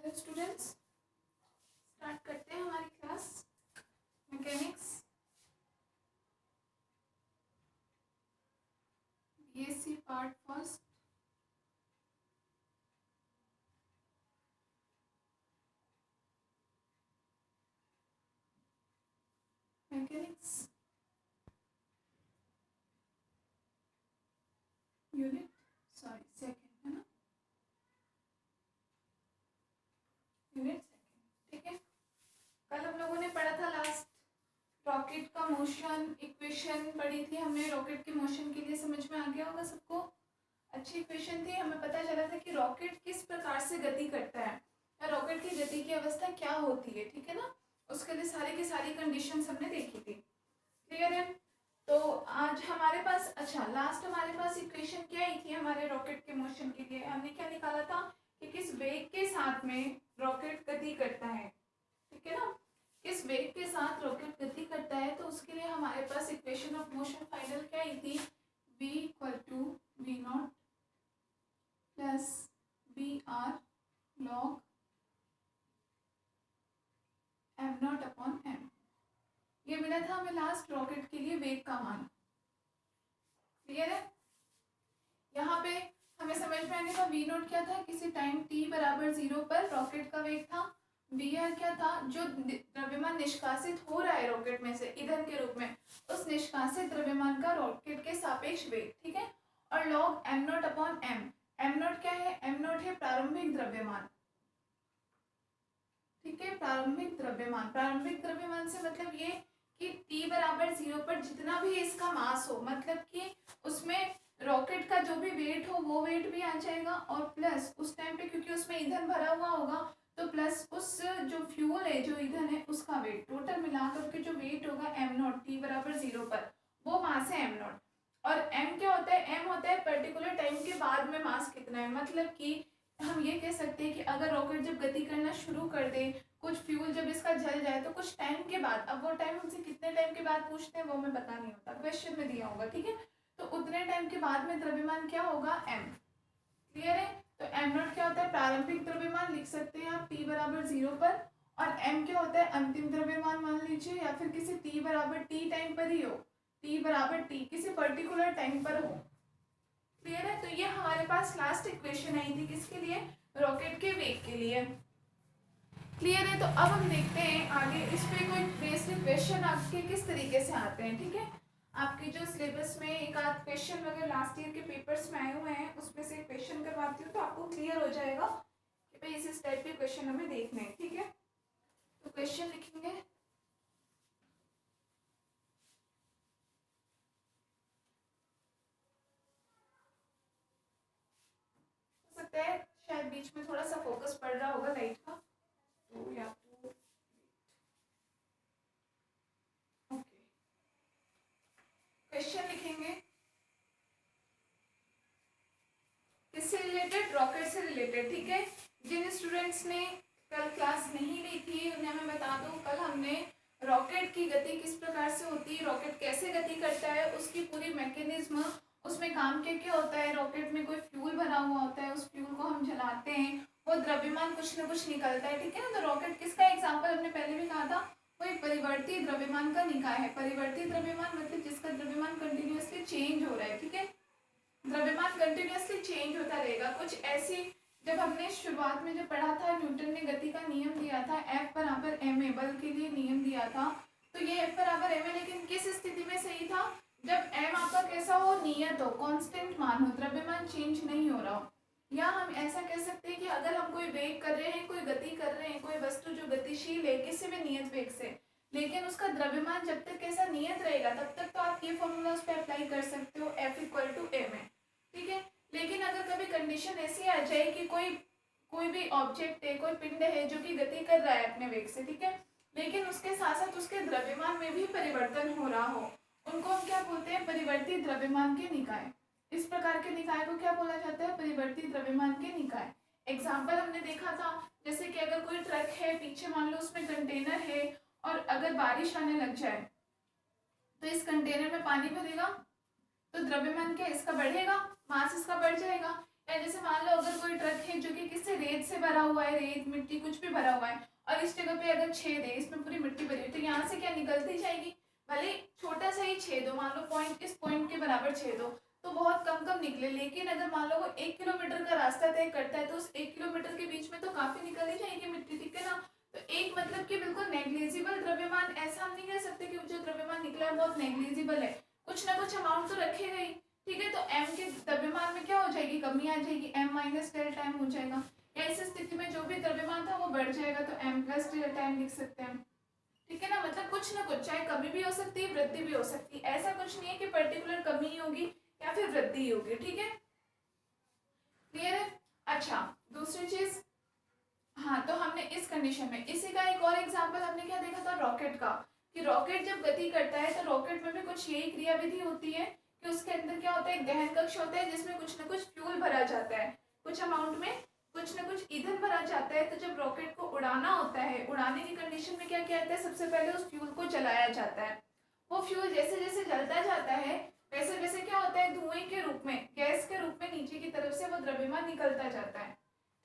Hello students, start करते हैं हमारी class mechanics BSc part first. Mechanics unit second है ना, यूनिट सेकंड। ठीक है, कल हम लोगों ने पढ़ा था लास्ट रॉकेट का मोशन इक्वेशन पढ़ी थी हमने। रॉकेट के मोशन के लिए समझ में आ गया होगा सबको, अच्छी इक्वेशन थी। हमें पता चला था कि रॉकेट किस प्रकार से गति करता है या रॉकेट की गति की अवस्था क्या होती है। ठीक है ना, उसके लिए सारी की सारी कंडीशंस हमने देखी थी। क्लियर है? तो आज हमारे पास लास्ट हमारे पास इक्वेशन क्या आई थी हमारे रॉकेट के मोशन के लिए। हमने क्या निकाला था कि किस वेग के साथ में रॉकेट गति करता है। ठीक है ना, किस वेग के साथ रॉकेट गति करता है। तो उसके लिए हमारे पास इक्वेशन ऑफ मोशन फाइनल क्या आई थी, v = v0 plus vr log m0/m। ये मिला था हमें लास्ट रॉकेट के लिए वेग का मान। क्लियर है? यहाँ पे हमें समझ में आने का v0 क्या था, किसी टाइम t = 0 पर रॉकेट का वेग था। vr क्या था, जो द्रव्यमान निष्कासित हो रहा है रॉकेट में से ईंधन के रूप में, उस निष्कासित द्रव्यमान का रॉकेट के सापेक्ष वेग। ठीक है, और log m0/m। m0 क्या है, m0 है प्रारंभिक द्रव्यमान। ठीक है, प्रारंभिक द्रव्यमान। प्रारंभिक द्रव्यमान से मतलब ये कि t = 0 पर जितना भी इसका मास हो, मतलब कि उसमें रॉकेट का जो भी वेट हो वो वेट भी आ जाएगा, और प्लस उस टाइम पे क्योंकि उसमें ईंधन भरा हुआ होगा तो प्लस उस जो फ्यूल है, जो ईंधन है, उसका वेट, टोटल मिलाकर के जो वेट होगा m0 t = 0 पर, वो मास है m0। और m क्या होता है, m होता है पर्टिकुलर टाइम के बाद में मास कितना है। मतलब कि हम ये कह सकते हैं कि अगर रॉकेट जब गति करना शुरू कर दे, कुछ फ्यूल जब इसका जल जाए तो कुछ टाइम के बाद, अब वो टाइम हमसे कितने टाइम के बाद पूछते हैं वो हमें पता नहीं होता, क्वेश्चन में दिया होगा। ठीक है, तो उतने टाइम के बाद में द्रव्यमान क्या होगा, m। क्लियर है? तो m0 क्या होता है, प्रारंभिक द्रव्यमान लिख सकते हैं आप t = 0 पर, और m क्या होता है, अंतिम द्रव्यमान मान लीजिए, या फिर किसी t = t टाइम पर ही हो, t = t किसी पर्टिकुलर टाइम पर हो। क्लियर है? तो ये हमारे पास लास्ट इक्वेशन आई थी किसके लिए, रॉकेट के वेग के लिए। क्लियर है? तो अब हम देखते हैं आगे इस पे कोई बेसिक क्वेश्चन आपके किस तरीके से आते हैं। ठीक है, आपके जो सिलेबस में एक आध क्वेश्चन वगैरह लास्ट ईयर के पेपर्स में आए हुए हैं, उसमें से क्वेश्चन करवाती हूँ तो आपको क्लियर हो जाएगा कि भाई इस टाइप के क्वेश्चन हमें देखने हैं। ठीक है, तो क्वेश्चन लिखेंगे। हो सकता है शायद बीच में थोड़ा सा फोकस पड़ रहा होगा लाइट का, तो या तो ओके, क्वेश्चन लिखेंगे किससे रिलेटेड, रॉकेट से रिलेटेड। ठीक है, जिन स्टूडेंट्स ने कल क्लास नहीं ली थी उन्हें मैं बता दूं, कल हमने रॉकेट की गति किस प्रकार से होती है, रॉकेट कैसे गति करता है, उसकी पूरी मैकेनिज्म, उसमें काम क्या क्या होता है। रॉकेट में कोई फ्यूल भरा हुआ होता है, उस फ्यूल को हम जलाते हैं, वो द्रव्यमान कुछ न कुछ निकलता है। ठीक है ना, तो रॉकेट किसका एग्जाम्पल हमने पहले भी कहा था, कोई परिवर्ती द्रव्यमान का निकाय है। परिवर्ती द्रव्यमान मतलब जिसका द्रव्यमान कंटिन्यूअसली चेंज हो रहा है। ठीक है, द्रव्यमान कंटिन्यूअसली चेंज होता रहेगा। कुछ ऐसी, जब हमने शुरुआत में जब पढ़ा था, न्यूटन ने गति का नियम दिया था, F = ma, बल के लिए नियम दिया था, तो ये F = ma, लेकिन किस स्थिति में सही था, जब m आपका कैसा हो, नियत हो, कांस्टेंट मान हो, द्रव्यमान चेंज नहीं हो रहा हो। या हम ऐसा कह सकते हैं कि अगर हम कोई वेग कर रहे हैं, कोई गति कर रहे हैं, कोई वस्तु जो गतिशील है किसी भी नियत वेग से, लेकिन उसका द्रव्यमान जब तक कैसा नियत रहेगा तब तक तो आप ये फॉर्मूला उस पर अप्लाई कर सकते हो, F = ma। ठीक है, लेकिन अगर कभी कंडीशन ऐसी आ जाए कि कोई भी ऑब्जेक्ट है, कोई पिंड है जो कि गति कर रहा है अपने वेग से, ठीक है, लेकिन उसके साथ साथ उसके द्रव्यमान में भी परिवर्तन हो रहा हो, उनको हम क्या बोलते हैं, परिवर्ती द्रव्यमान के निकाय। इस प्रकार के निकाय को क्या बोला जाता है, परिवर्ती द्रव्यमान के निकाय। एग्जाम्पल हमने देखा था, जैसे कि अगर कोई ट्रक है, पीछे मान लो उसमें कंटेनर है, और अगर बारिश आने लग जाए तो इस कंटेनर में पानी भरेगा तो द्रव्यमान क्या इसका बढ़ेगा, मास इसका बढ़ जाएगा। या जैसे मान लो अगर कोई ट्रक है जो कि किससे, रेत से भरा हुआ है, रेत मिट्टी कुछ भी भरा हुआ है, और इस जगह पे अगर छेद है, इसमें पूरी मिट्टी भरी हुई, तो यहाँ से क्या निकलती जाएगी, भले छोटा सा ही छेद हो, मान लो पॉइंट इस पॉइंट के बराबर छेद हो तो बहुत कम कम निकले, लेकिन अगर मान लो वो 1 किलोमीटर का रास्ता तय करता है तो उस 1 किलोमीटर के बीच में तो काफी निकल ही जाएगी मिट्टी, ठीक है ना। तो एक मतलब कि बिल्कुल नेग्लिजिबल द्रव्यमान, ऐसा हम नहीं कह सकते कि जो द्रव्यमान निकला है बहुत नेग्लिजिबल है, कुछ ना कुछ अमाउंट तो रखेगा ही, ठीक है। तो m के द्रव्यमान में क्या हो जाएगी, कमी आ जाएगी, m माइनस डेल्टा m हो जाएगा, या इस स्थिति में जो भी द्रव्यमान था वो बढ़ जाएगा, तो m प्लस डेल्टा m लिख सकते हैं, ठीक है ना। मतलब कुछ ना कुछ, चाहे कमी भी हो सकती है, वृद्धि भी हो सकती है, ऐसा कुछ नहीं है कि पर्टिकुलर कमी ही होगी या फिर वृद्धि ही होगी, ठीक है, क्लियर है। अच्छा, दूसरी चीज, हाँ, तो हमने इस कंडीशन में इसी का एक और एग्जांपल हमने क्या देखा था, रॉकेट का, कि रॉकेट जब गति करता है तो रॉकेट में भी कुछ यही क्रियाविधि होती है कि उसके अंदर क्या होता है, एक दहन कक्ष होता है जिसमें कुछ ना कुछ फ्यूल भरा जाता है, कुछ अमाउंट में कुछ ना कुछ ईंधन भरा जाता है। तो जब रॉकेट को उड़ाना होता है, उड़ाने की कंडीशन में क्या किया जाता है, सबसे पहले उस फ्यूल को जलाया जाता है, वो फ्यूल जैसे जैसे जलता जाता है वैसे वैसे क्या होता है, धुएं के रूप में, गैस के रूप में नीचे की तरफ से वो द्रव्यमान निकलता जाता है,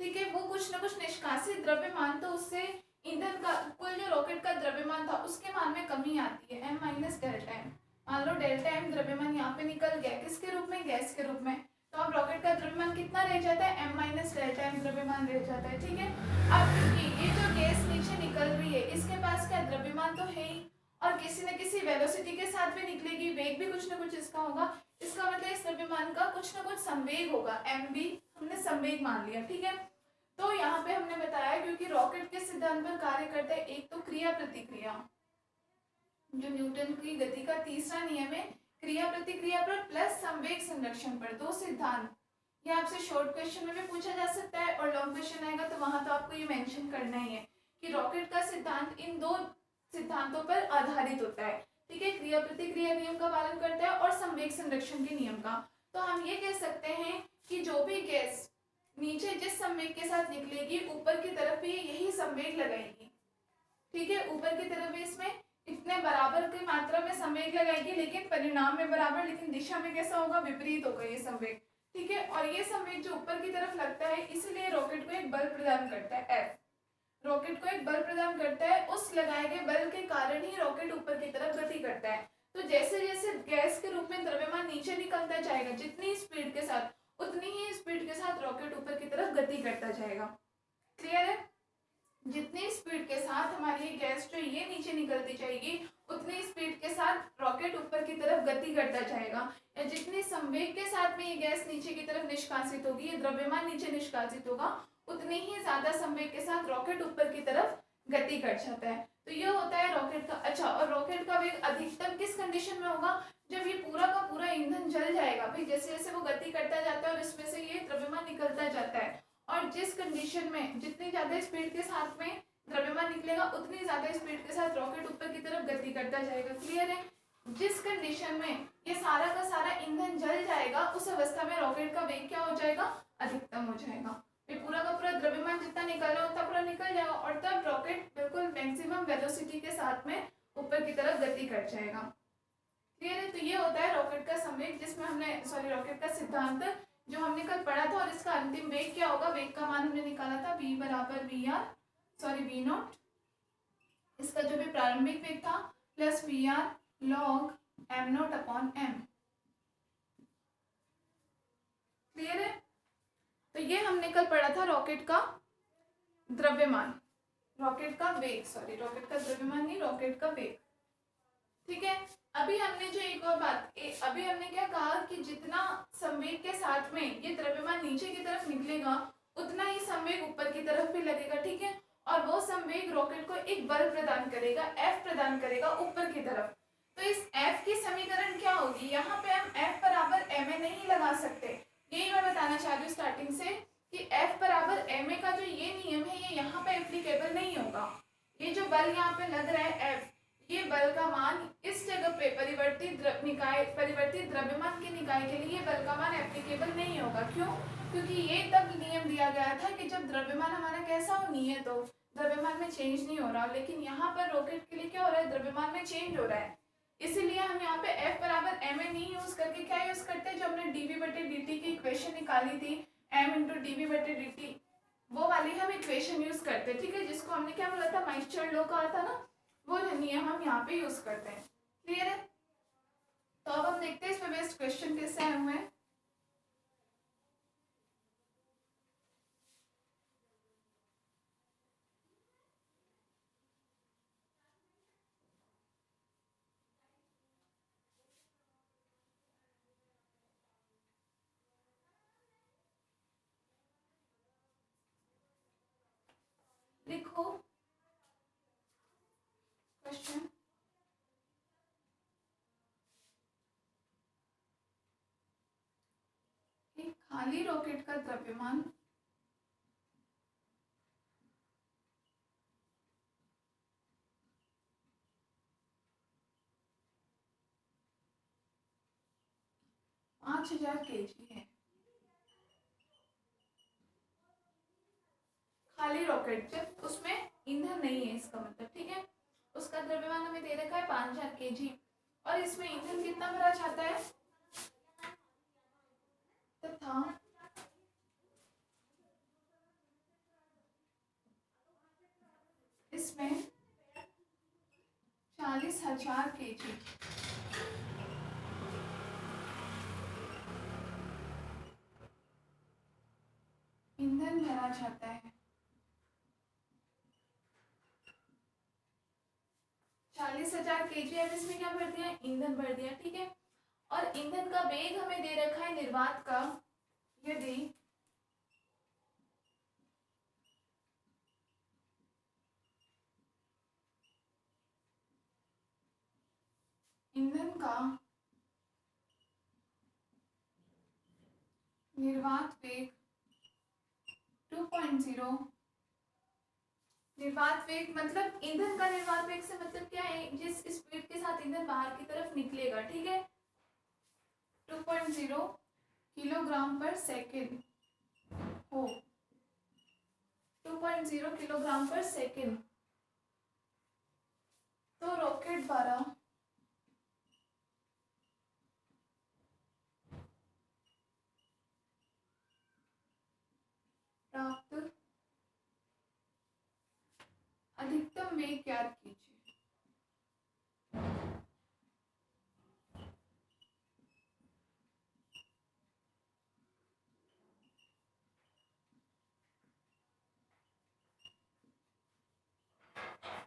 ठीक है। वो कुछ ना कुछ निष्कासित द्रव्यमान, तो उससे ईंधन का कुल जो रॉकेट का द्रव्यमान था उसके मान में कमी आती है, m माइनस डेल्टा m। मान लो डेल्टा m द्रव्यमान यहाँ पे निकल गया, किसके रूप में, गैस के रूप में, तो अब रॉकेट का द्रव्यमान कितना रह जाता है, m माइनस डेल्टा m द्रव्यमान रह जाता है, ठीक है। अब क्योंकि ये जो गैस नीचे निकल रही है इसके पास क्या द्रव्यमान तो है ही, और किसी न किसी वेलोसिटी के साथ भी निकलेगी, वेग भी कुछ ना कुछ इसका होगा, इसका मतलब इस द्रव्यमान का कुछ ना कुछ संवेग होगा, m भी हमने संवेग मान लिया, ठीक है। तो यहाँ पे हमने बताया क्योंकि रॉकेट के सिद्धांत पर कार्य करता है, एक तो क्रिया प्रतिक्रिया, जो न्यूटन की गति का तीसरा नियम है, क्रिया प्रतिक्रिया पर प्लस संवेग संरक्षण पर, दो सिद्धांत। ये आपसे शॉर्ट क्वेश्चन में भी पूछा जा सकता है, और लॉन्ग क्वेश्चन आएगा तो वहां तो आपको ये मेंशन करना ही है कि रॉकेट का सिद्धांत इन दो सिद्धांतों पर आधारित होता है, ठीक है। क्रिया प्रतिक्रिया नियम का पालन करता है और संवेग संरक्षण के नियम का। तो हम ये कह सकते हैं कि जो भी गैस नीचे जिस संवेग के साथ निकलेगी ऊपर की तरफ भी यही संवेग लगाएगी, ठीक है। ऊपर की तरफ भी इसमें इतने बराबर की मात्रा में संवेग लगाएगी, लेकिन परिणाम में बराबर, लेकिन दिशा में कैसा होगा, विपरीत होगा ये संवेग, ठीक है। और ये संवेग जो ऊपर की तरफ लगता है इसलिए रॉकेट को एक बल प्रदान करता है, F रॉकेट को एक बल प्रदान करता है, उस लगाए गए बल के कारण ही रॉकेट ऊपर की तरफ गति करता है। तो जैसे जैसे गैस के रूप में द्रव्यमान नीचे निकलता जाएगा, जितनी स्पीड के साथ उतनी ही स्पीड के साथ रॉकेट ऊपर की तरफ गति करता जाएगा, क्लियर है। जितनी स्पीड के साथ हमारी गैस जो ये नीचे निकलती जाएगी उतनी स्पीड के साथ रॉकेट ऊपर की तरफ गति करता जाएगा, या जितनी संवेग के साथ में ये गैस नीचे की तरफ निष्कासित होगी, ये द्रव्यमान नीचे निष्कासित होगा, उतनी ही ज्यादा संवेग के साथ रॉकेट ऊपर की तरफ गति कर जाता है। तो ये होता है रॉकेट का। अच्छा, और रॉकेट का वेग अधिकतम किस कंडीशन में होगा, जब ये पूरा का पूरा ईंधन जल जाएगा, भाई जैसे जैसे वो गति करता जाता है और इसमें से ये द्रव्यमान निकलता जाता है, और जिस कंडीशन में जितनी ज्यादा स्पीड के साथ में द्रव्यमान निकलेगा उतनी ज्यादा स्पीड के साथ रॉकेट ऊपर की तरफ गति करता जाएगा, क्लियर है। जिस कंडीशन में ये सारा का सारा ईंधन जल जाएगा उस अवस्था में रॉकेट का वेग क्या हो जाएगा, अधिकतम हो जाएगा, ये पूरा का पूरा द्रव्यमान जितना निकलना होता पूरा निकल जाएगा, और तब रॉकेट बिल्कुल मैक्सिमम वेलोसिटी के साथ में ऊपर की तरफ गति कर जाएगा, क्लियर है। तो ये होता है रॉकेट का संवेग, जिसमें हमने रॉकेट का सिद्धांत जो हमने कल पढ़ा था, और इसका अंतिम वेग क्या होगा, वेग का मान हमने निकाला था v बराबर v नॉट, इसका जो भी प्रारंभिक वेग था plus vr log m not upon m, clear है। तो ये हमने कल पढ़ा था रॉकेट का द्रव्यमान, रॉकेट का वेग, रॉकेट का द्रव्यमान नहीं, रॉकेट का वेग, ठीक है। अभी हमने जो एक और बात, अभी हमने क्या कहा कि जितना संवेग के साथ में ये द्रव्यमान नीचे की तरफ निकलेगा उतना ही संवेग ऊपर की तरफ भी लगेगा, ठीक है। और वो संवेग रॉकेट को एक बल प्रदान करेगा, F प्रदान करेगा ऊपर की तरफ। तो इस F की समीकरण क्या होगी, यहाँ पे हम F बराबर ma नहीं लगा सकते, यही मैं बताना चाह रही हूँ स्टार्टिंग से कि F बराबर ma का जो ये नियम है ये यहाँ पे एप्लीकेबल नहीं होगा। ये जो बल यहाँ पे लग रहा है F, ये बल का मान इस जगह पे परिवर्तित द्रव्यमान के निकाय के लिए बल का मान एप्लीकेबल नहीं होगा। क्यों? क्योंकि ये तब नियम दिया गया था कि जब द्रव्यमान हमारा कैसा हो, नियत हो, द्रव्यमान में चेंज नहीं हो रहा, लेकिन यहाँ पर रॉकेट के लिए क्या हो रहा है, द्रव्यमान में चेंज हो रहा है। इसीलिए हम यहाँ पे F बराबर ma नहीं यूज करके क्या यूज करते हैं, जो हमने dv/dt की इक्वेशन निकाली थी, m × dv/dt, वो वाली खाली हम इक्वेशन यूज करते हैं, ठीक है, जिसको हमने क्या बोला था, माइस्चर लॉ कहा था ना, वो नियम हम यहाँ पे यूज करते हैं। क्लियर है? तो अब हम देखते हैं इसमें बेस्ट क्वेश्चन कैसे आए हुए हैं। लिखो क्वेश्चन। एक खाली रॉकेट का द्रव्यमान 5000 kg है। खाली रॉकेट, जब उसमें ईंधन नहीं है इसका मतलब, ठीक है, उसका द्रव्यमान हमें दे रखा है 5000 kg, और इसमें ईंधन कितना भरा जाता है, तथा इसमें 40,000 kg ईंधन भरा जाता है। 40,000 kg, अब इसमें क्या भर दिया, ईंधन भर दिया, ठीक है, और ईंधन का वेग हमें दे रखा है निर्वात का, यदि ईंधन का निर्वात वेग 2.0, निर्वात वेग मतलब ईंधन का निर्वात वेग से मतलब क्या है, जिस स्पीड के साथ ईंधन बाहर की तरफ निकलेगा, ठीक है, 2.0 किलोग्राम पर सेकेंड हो, 2.0 किलोग्राम पर सेकेंड, तो रॉकेट द्वारा प्राप्त अधिकतम वेग ज्ञात कीजिए।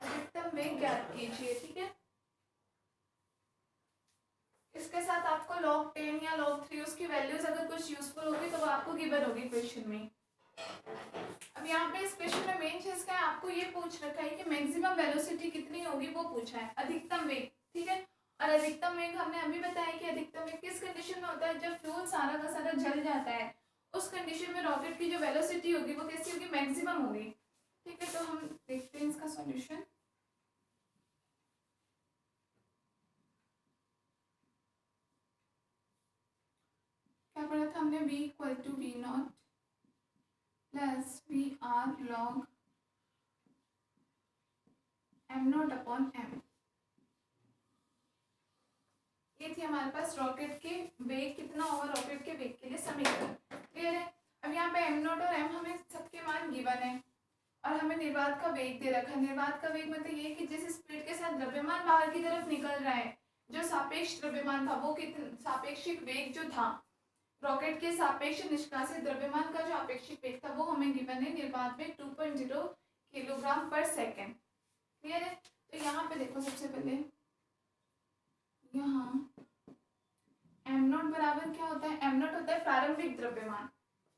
अधिकतम वेग ज्ञात कीजिए, ठीक है, इसके साथ आपको log 10 या log 3 उसकी वैल्यूज अगर कुछ यूजफुल होगी तो वो आपको गिवन होगी क्वेश्चन में। अब यहाँ पे इस क्वेश्चन में मेन चीज क्या है, आपको ये पूछ रखा है कि मैक्सिमम वेलोसिटी कितनी होगी, वो पूछा है, अधिकतम वेग, ठीक है, और अधिकतम वेग हमने अभी बताया कि अधिकतम वेग किस कंडीशन में होता है, जब फ्यूल सारा का सारा जल जाता है, उस कंडीशन में रॉकेट की जो वेलोसिटी होगी वो कैसी होगी, मैक्सिमम होगी, ठीक है। तो हम देखते हैं इसका सॉल्यूशन। क्या पढ़ा था हमने, v equal to V naught plus V R log M naught upon M, ये थी हमारे पास रॉकेट के वेग कितना होगा, रॉकेट के वेग के लिए समीकरण। क्लियर है? अब यहाँ पे एम नॉट और एम हमें सबके मान गिवन है, और हमें निर्वात का वेग दे रखा है। निर्वात का वेग मतलब ये कि जिस स्पीड के साथ द्रव्यमान बाहर की तरफ निकल रहा है, जो सापेक्ष द्रव्यमान था वो कितना, सापेक्षिक वेग जो था रॉकेट के सापेक्ष निष्कासित द्रव्यमान का जो अपेक्षित वेग था वो हमें गिवन है, निर्वात वेग 2.0 किलोग्राम पर सेकेंड। क्लियर है? तो यहाँ पे देखो, सबसे पहले यहाँ एम नॉट बराबर क्या होता है, एम नॉट होता है प्रारंभिक द्रव्यमान,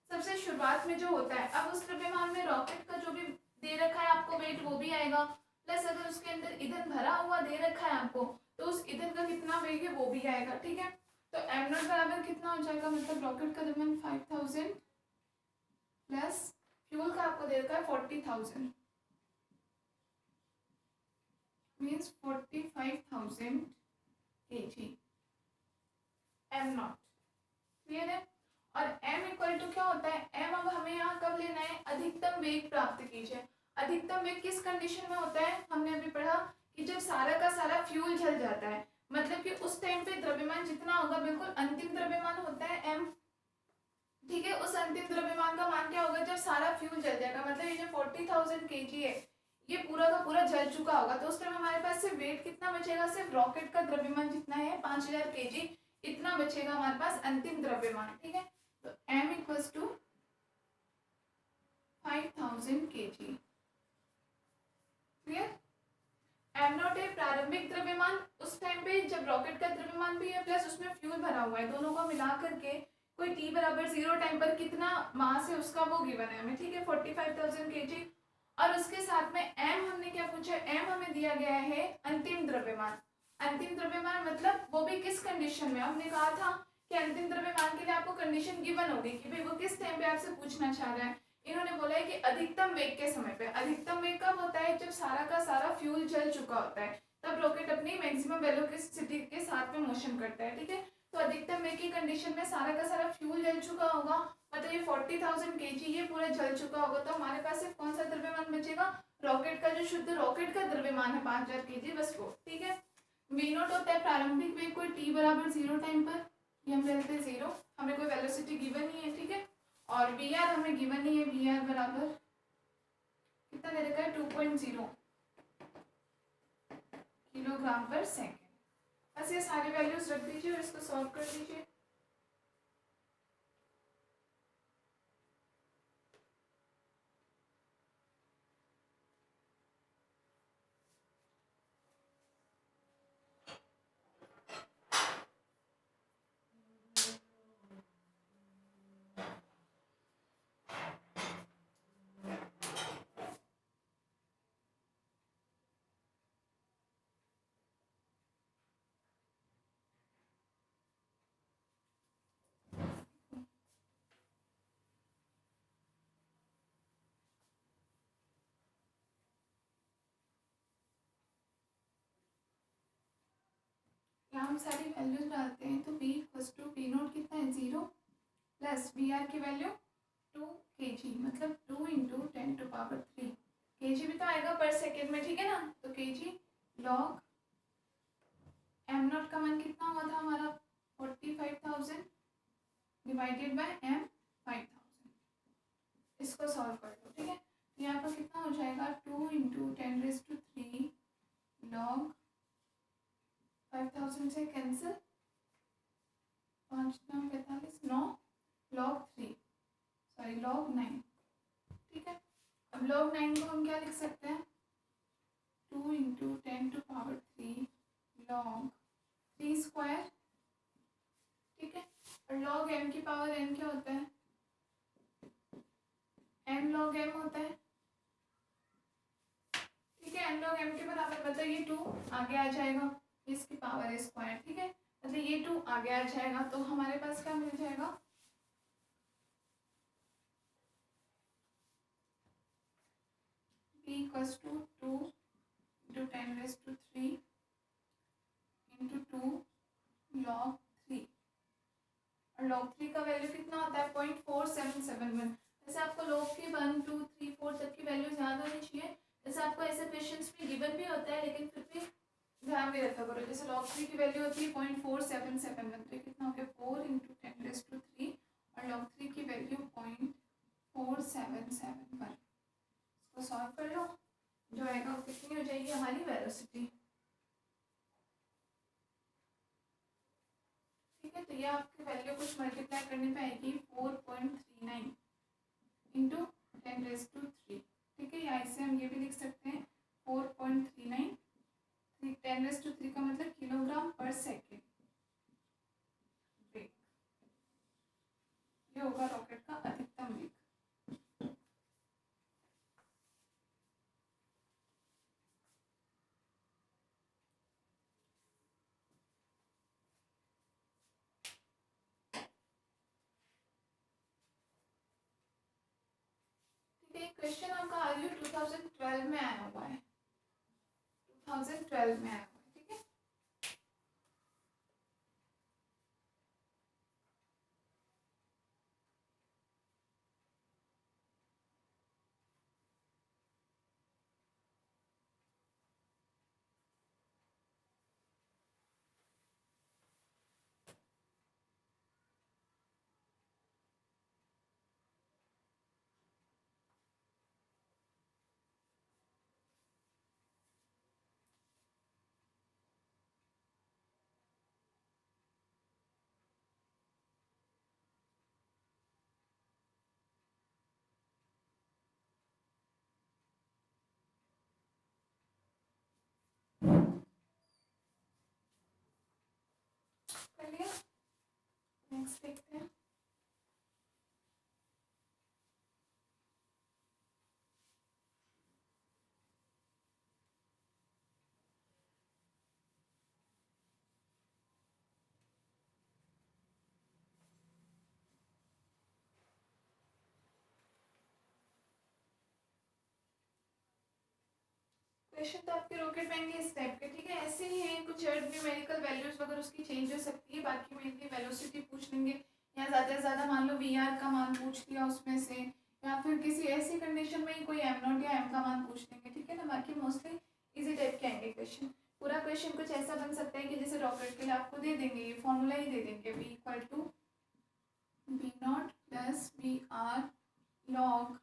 सबसे शुरुआत में जो होता है। अब उस द्रव्यमान में रॉकेट का जो भी दे रखा है आपको वेट वो भी आएगा, प्लस अगर उसके अंदर ईंधन भरा हुआ दे रखा है आपको तो उस ईंधन का कितना वेग है वो भी आएगा, ठीक है। तो एम नॉट बराबर कितना हो जाएगा, मतलब रॉकेट का द्रव्यमान 5000 प्लस फ्यूल का आपको दे रखा है 40,000, means 45,000 kg am not. Clear है? और m इक्वल टू क्या होता है, m अब हमें यहाँ कब लेना है, अधिकतम वेग प्राप्त कीजिए। अधिकतम वेग किस कंडीशन में होता है, हमने अभी पढ़ा कि जब सारा का सारा फ्यूल जल जाता है, मतलब कि उस टाइम पे द्रव्यमान जितना होगा बिल्कुल अंतिम द्रव्यमान होता है m, ठीक है। उस अंतिम द्रव्यमान का मान क्या होगा, जब सारा सारा फ्यूल जल जाएगा, मतलब ये जो 40,000 kg है ये पूरा का पूरा जल चुका होगा। तो उस टाइम हमारे पास सिर्फ वेट कितना बचेगा, सिर्फ रॉकेट का द्रव्यमान जितना है 5,000 kg, इतना बचेगा हमारे पास अंतिम द्रव्यमान। ठीक है, तो m equals to 5,000 kg। Clear? M naught है प्रारंभिक द्रव्यमान, उस टाइम पे जब रॉकेट का द्रव्यमान भी है प्लस उसमें फ्यूल भरा हुआ है, दोनों को मिला करके कोई t बराबर 0 टाइम पर कितना मास है उसका वो गिवन है हमें। ठीक है, 45,000 kg। और उसके साथ में m हमने क्या पूछा, m हमें दिया गया है अंतिम द्रव्यमान। अंतिम द्रव्यमान मतलब वो भी किस कंडीशन में, हमने कहा था कि अंतिम द्रव्यमान के लिए आपको कंडीशन गिवन होगी कि भाई वो किस टाइम पे आपसे पूछना चाह रहा है। इन्होंने बोला है कि अधिकतम वेग के समय पे। अधिकतम वेग कब होता है, जब सारा का सारा फ्यूल जल चुका होता है, तब रॉकेट अपनी मैक्सिमम वेलोसिटी के साथ में मोशन करता है। ठीक है, तो अधिकतम वेग की कंडीशन में सारा का सारा फ्यूल जल चुका होगा, मतलब ये 40,000 kg ये पूरा जल चुका होगा। तो हमारे पास सिर्फ कौन सा द्रव्यमान बचेगा, रॉकेट का जो शुद्ध रॉकेट का द्रव्यमान है 5,000 kg, बस वो। ठीक है, वी नोट होता है प्रारंभिक वेग कोई t बराबर 0 टाइम पर, ये हम लेते हैं 0, हमें कोई वेलोसिटी गिवन नहीं है। ठीक है, और वी आर हमें गिवन नहीं है, वी आर बराबर कितना दे रखा है 2.0 किलोग्राम पर सेकेंड। बस ये सारे वैल्यूज रख दीजिए और इसको सॉल्व कर दीजिए। यहाँ हम सारी वैल्यूज डालते हैं, तो v equals to V naught कितना है 0 प्लस वी आर की वैल्यू 2 kg, मतलब 2 इंटू 10⁻³ kg भी तो आएगा पर सेकेंड में। ठीक है ना, तो kg लॉग m नॉट का मान कितना हुआ था हमारा 45,000 डिवाइडेड बाय m 5,000। इसको सॉल्व कर दो। ठीक है, तो यहाँ पर कितना हो जाएगा 2 इंटू 10⁻³ लॉग 5,000 से कैंसिल, 5 9 45 9 लॉग 3 सॉरी लॉग 9। ठीक है, अब लॉग 9 को हम क्या लिख सकते हैं 2 इंटू 10⁻³ लॉग 3 स्क्वायर। ठीक है, और लॉग m की पावर n क्या होता है, n लॉग m होता है। ठीक है, n लॉग m के बराबर मतलब ये 2 आगे आ जाएगा, इसकी पावर है स्क्वायर। ठीक है, मतलब ये 2 आगे आ जाएगा, तो हमारे पास क्या मिल जाएगा p equals to 2 into 10⁻³ into 2 log 3। और लॉग 3 का वैल्यू कितना होता है 0.4771। जैसे आपको लॉग की 1 2 3 4 तक की वैल्यूज याद होनी चाहिए। जैसे आपको ऐसे क्वेश्चंस में गिवन भी होता है, लेकिन फिर भी ध्यान में रखा करो। जैसे log 3 की वैल्यू होती है 0.4771, तो कितना हो गया 4 इंटू 10⁻³ और log 3 की वैल्यू 0.4771। इसको सॉल्व कर लो, जो आएगा वो कितनी हो जाएगी हमारी वेलोसिटी। ठीक है, तो ये आपकी वैल्यू कुछ मल्टीप्लाई करने पे आएगी 4.39 इंटू 10⁻³। ठीक है, या इसे हम ये भी लिख सकते हैं 4.39 10⁻³ का मतलब किलोग्राम पर सेकेंड वेग। ये होगा रॉकेट का अधिकतम वेग। ठीक है, क्वेश्चन आपका आयु 2012 में आया हुआ है, 2012 में आया हुआ है। ठीक है, कर लिया, नेक्स्ट देखते हैं। क्वेश्चन तो आपके रॉकेट बैंक इस टाइप के, ठीक है, ऐसे ही हैं कुछ न्यूमेरिकल वैल्यूज वगैरह उसकी चेंज हो सकती है, बाकी मेनली वेलोसिटी पूछ लेंगे या ज़्यादा से ज़्यादा मान लो वीआर का मान पूछ लिया उसमें से, या फिर किसी ऐसी कंडीशन में कोई एम नॉट या एम का मान पूछ लेंगे, ठीक है ना। बाकी मोस्टली इजी टाइप के आएंगे क्वेश्चन। पूरा क्वेश्चन कुछ ऐसा बन सकता है कि जैसे रॉकेट के लिए आपको दे देंगे ये फॉर्मूला ही दे देंगे, v equal to B naught plus B R log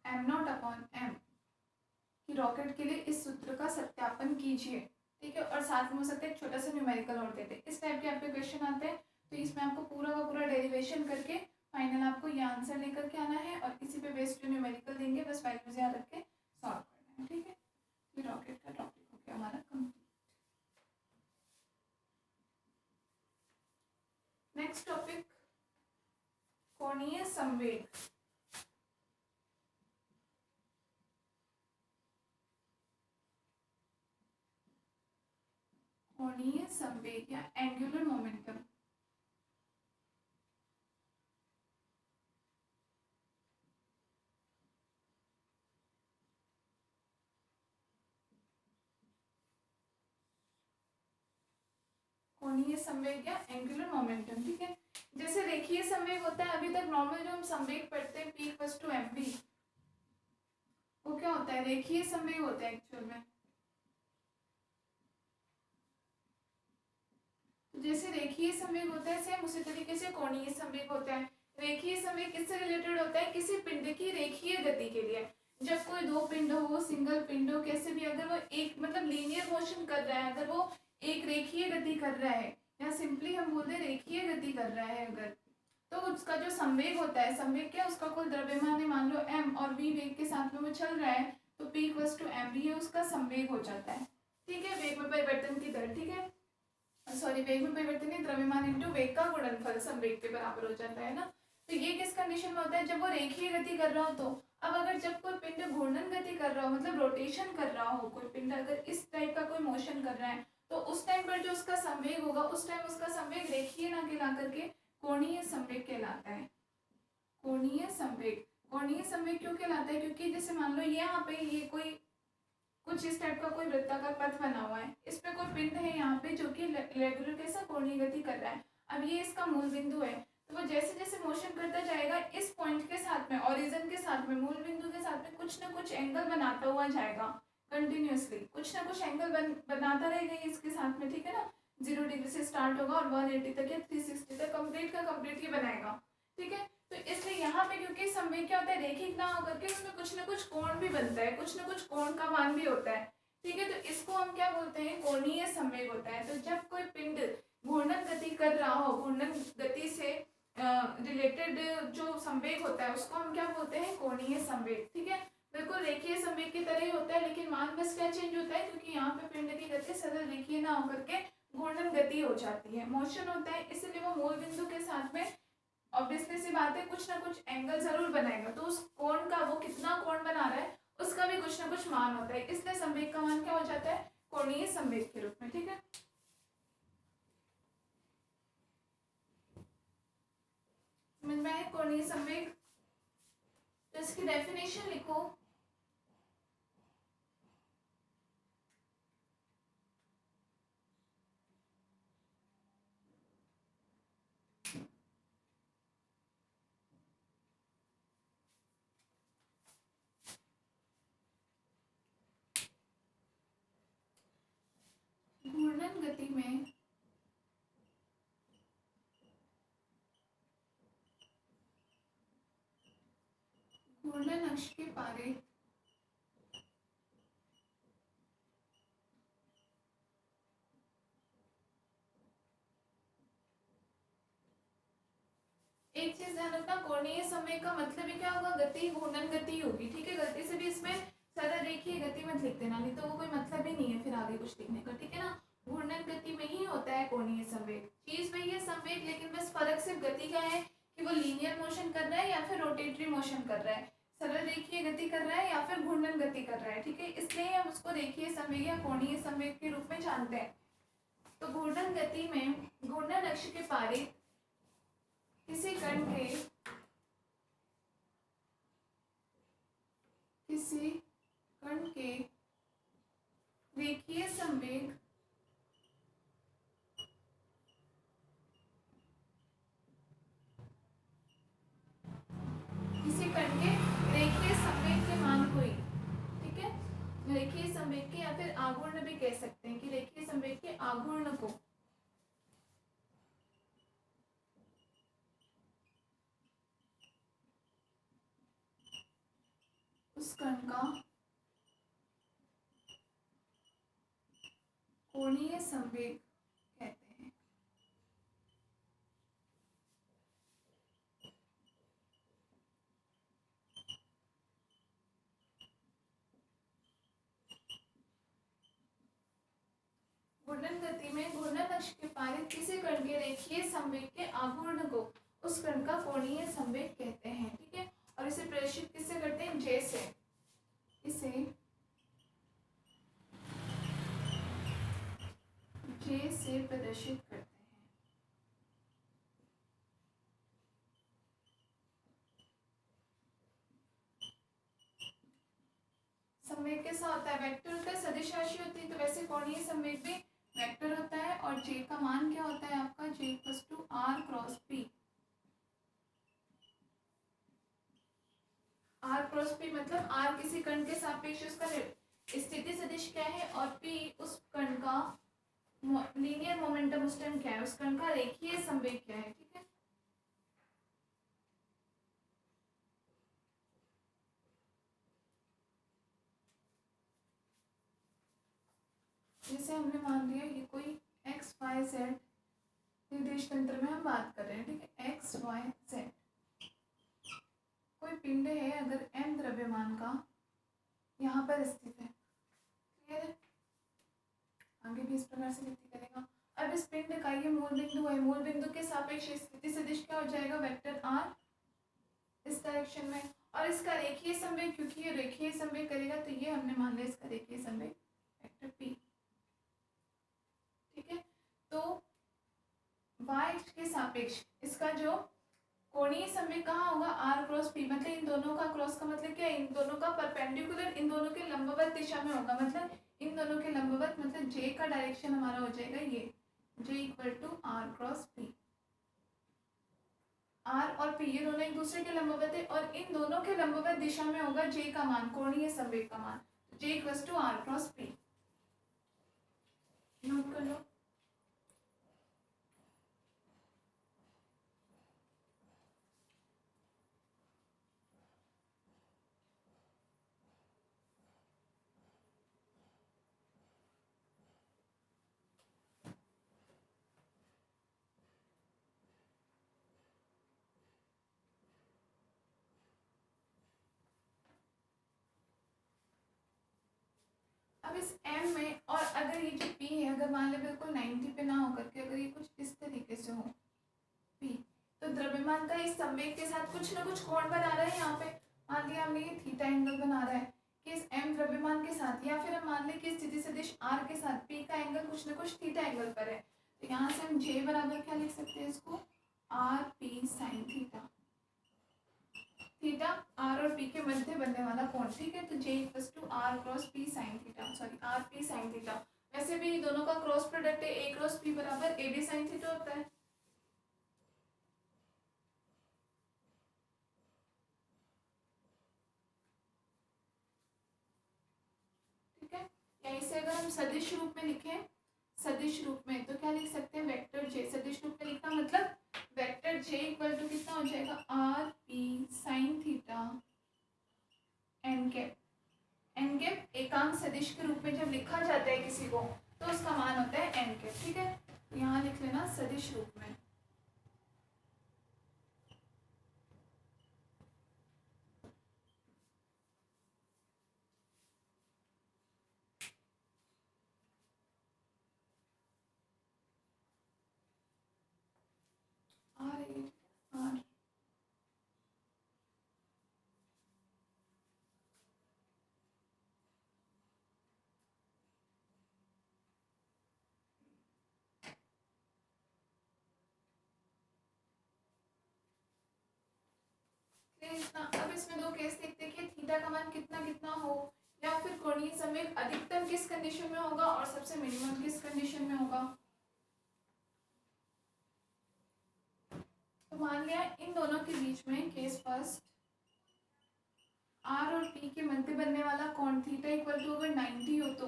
M naught upon M, कि रॉकेट के लिए इस सूत्र का सत्यापन कीजिए, ठीक है। और साथ में हो सकता है एक छोटा सा न्यूमेरिकल और देते, इस टाइप के आपके क्वेश्चन आते हैं। तो इसमें आपको पूरा का पूरा डेरिवेशन करके फाइनल आपको ये आंसर लेकर के आना है, और इसी पे बेस्ड न्यूमेरिकल देंगे, बस वैल्यूज याद रख के सॉल्व करना है, ठीक है। ये रॉकेट का टॉपिक हो गया हमारा कंप्लीट। नेक्स्ट टॉपिक कोणीय संवेग। कोणीय संवेग या एंगुलर मोमेंटम। कोणीय संवेग या एंगुलर मोमेंटम, ठीक है। जैसे रेखीय संवेग होता है, अभी तक नॉर्मल जो हम संवेग पढ़ते हैं P इक्वल्स टू mv, वो क्या होता है, रेखीय संवेग होता है एक्चुअल में। जैसे रेखीय संवेग होता है सेम उसी तरीके से कोणीय संवेग होता है। रेखीय संवेग किससे रिलेटेड होता है, किसी पिंड की रेखीय गति के लिए। जब कोई दो पिंड हो, सिंगल पिंड हो, कैसे भी, अगर वो एक मतलब लीनियर मोशन कर रहा है, अगर वो एक रेखीय गति कर रहा है, या सिंपली हम बोलते हैं रेखीय गति कर रहा है अगर, तो उसका जो संवेग होता है, संवेग क्या, उसका कुल द्रव्यमान है मान लो m, और v वेग के साथ में वो चल रहा है, तो p इक्वल्स टू mv है उसका संवेग हो जाता है, ठीक है। वेग में परिवर्तन की दर, ठीक है, सॉरी वेग में परिवर्तन नहीं, द्रव्यमान इंटू वेग का गुणनफल संवेग के बराबर हो जाता है ना। तो ये किस कंडीशन में होता है, जब वो रेखीय गति कर रहा हो तो। अब अगर जब कोई पिंड घूर्णन गति कर रहा हो, मतलब रोटेशन कर रहा हो, कोई पिंड अगर इस टाइप का कोई मोशन कर रहा है, तो उस टाइम पर जो उसका संवेग होगा, उस टाइम उसका संवेग रेखीय ना कहला करके कोणीय संवेग कहलाता है। कोणीय संवेग, कोणीय संवेग क्यों कहलाता है, क्योंकि जैसे मान लो यहाँ पे ये कोई कुछ इस टाइप का कोई वृत्ताकार पथ बना हुआ है, इसमें कोई पिंड है यहाँ पे जो कि रेगुलर कैसा कोणीय गति कर रहा है। अब ये इसका मूल बिंदु है, तो वो जैसे जैसे मोशन करता जाएगा इस पॉइंट के साथ में, ओरिजिन के साथ में, मूल बिंदु के साथ में कुछ ना कुछ एंगल बनाता हुआ जाएगा कंटिन्यूअसली, कुछ ना कुछ एंगल बनाता रहेगा इसके साथ में, ठीक है ना। 0 डिग्री से स्टार्ट होगा और 180 तक या 360 तक कंप्लीट का कंप्लीट ही बनाएगा, ठीक है। तो इसलिए यहाँ पे क्योंकि संवेग क्या होता है, रैखिक ना होकर के उसमें कुछ ना कुछ कोण भी बनता है, कुछ ना कुछ कोण का मान भी होता है, ठीक है। तो इसको हम क्या बोलते हैं, कोणीय संवेग होता है। तो जब कोई पिंड घूर्णन गति कर रहा हो, घूर्णन गति से रिलेटेड जो संवेग होता है उसको हम क्या बोलते हैं, कोणीय संवेग, ठीक है। बिल्कुल रेखीय संवेग की तरह ही होता है, लेकिन मान बस क्या चेंज होता है, क्योंकि यहाँ पे पिंड की गति सरल रेखीय ना होकर के घूर्णन गति हो जाती है, मोशन होता है, इसलिए वो मूल बिंदु के साथ में ऑब्वियसली सी बात है कुछ ना कुछ एंगल जरूर बनाएगा। तो उस कोण का, वो कितना कोण बना रहा है उसका भी कुछ ना कुछ मान होता है, इसलिए संवेग का मान क्या हो जाता है, कोणीय संवेग के रूप में, ठीक है। समझ में आया कोणीय संवेग। तो इसकी डेफिनेशन लिखो। घूर्णन गति में घूर्णन अक्ष के पारे एक चीज ध्यान रखना, कोणीय संवेग का मतलब ही क्या होगा, गति घूर्णन गति होगी, ठीक है। गति से भी इसमें सरल रेखीय गति मत लिख देना, नहीं तो वो कोई मतलब ही नहीं है फिर आगे कुछ लिखने का, ठीक है ना। घूर्णन गति में ही होता है कोणीय संवेग। चीज वही है संवेग, लेकिन बस फर्क सिर्फ गति का है कि वो लीनियर मोशन कर रहा है या फिर रोटेटरी मोशन कर रहा है, सरल रेखीय गति कर रहा है या फिर घूर्णन गति कर रहा है। ठीक है, इसलिए हम उसको रेखीय संवेग या कोणीय संवेग के रूप में जानते हैं। तो घूर्णन गति में घूर्णन अक्ष के पारित किसी कण के रेखीय संवेग के मान को ही, ठीक है, रेखीय संवेग के या फिर आघूर्ण भी कह सकते हैं कि रेखीय संवेग के आघूर्ण को उस कण का कोणीय संवेग कहते हैं। घूर्णन गति में घूर्णन अक्ष के पारित किसी कण के रेखीय संवेग के आघूर्ण को उस कण का कोणीय संवेग कहते हैं। ठीक है, और इसे प्रदर्शित किससे करते हैं? जे से। इसे जे से प्रदर्शित करते हैं। संवेग कैसा होता है? वेक्टर होता है, सदिश राशि होती है, तो वैसे कोणीय संवेग भी वेक्टर होता है। और जे का मान क्या होता है आपका? J equals to R cross P. R cross P मतलब आर किसी कण के सापेक्ष उसका स्थिति सदिश क्या है, और पी उस कण का लीनियर मोमेंटम उस टाइम क्या है, उस कण का रेखीय संवेग क्या है। ठीक है, जैसे हमने मान लिया ये कोई एक्स वाई जेड निर्देश तंत्र में हम बात कर रहे हैं। ठीक है, एक्स वाई जेड कोई पिंड है अगर m द्रव्यमान का यहाँ पर स्थित है, क्लियर है? आगे भी इस प्रकार से गति करेगा। अब इस पिंड का ये मूल बिंदु है, मूल बिंदु के सापेक्ष स्थिति सदिश क्या हो जाएगा? वेक्टर आर इस डायरेक्शन में। और इसका रेखीय संवेग, क्योंकि ये रेखीय संवेग करेगा तो ये हमने मान लिया इसका रेखीय संवेग वेक्टर पी। ठीक है, तो y के सापेक्ष इसका जो कोणीय संवेग कहाँ होगा? r cross p। मतलब इन दोनों का क्रॉस का मतलब क्या है? इन दोनों का परपेंडिकुलर, इन दोनों के लंबवत दिशा में होगा। मतलब इन दोनों के लंबवत, मतलब j का डायरेक्शन हमारा हो जाएगा ये j equal to r cross p। r और p ये दोनों एक दूसरे के लंबवत है, और इन दोनों के लंबवत दिशा में होगा j का मान, कोणीय संवेग का मान, j equal to r cross p। Note कर लो। अब इस m में, और अगर ये जो p है, अगर मान ले बिल्कुल 90 पे ना होकर के अगर ये कुछ इस तरीके से हो p, तो द्रव्यमान का इस संवेग के साथ कुछ ना कुछ कोण बना रहा है। यहाँ पे मान लिया हमने ये थीटा एंगल बना रहा है कि इस m द्रव्यमान के साथ, या फिर हम मान लें कि स्थिति सदिश r के साथ p का एंगल कुछ ना कुछ थीटा एंगल पर है। तो यहाँ से हम j बराबर क्या लिख सकते हैं इसको? r p sin theta. Theta r और p के मध्य बनने वाला कोण। ठीक है, तो j equals to r cross p sin theta, sorry r p sin theta. वैसे भी दोनों का क्रॉस प्रोडक्ट है, a क्रॉस p बराबर a b sin थीटा होता है। ठीक है, यहीं से अगर हम सदिश रूप में लिखें, सदिश रूप में तो क्या लिख सकते हैं? Vector j। सदिश रूप में लिखना मतलब वेक्टर j इक्वल टू कितना हो जाएगा? r p sin theta n cap. N cap एकांक सदिश के रूप में जब लिखा जाता है किसी को, तो उसका मान होता है एन कैप। ठीक है, यहाँ लिख लेना सदिश रूप में। R इतना। अब इसमें दो केस देखते हैं कि थीटा का मान कितना कितना हो, या फिर कोणीय संवेग अधिकतम किस कंडीशन में होगा और सबसे मिनिमम किस कंडीशन में होगा। तो मान लिया इन दोनों के बीच में केस फर्स्ट आर और पी के मध्य बनने वाला कोण थीटा इक्वल टू अगर 90 हो, तो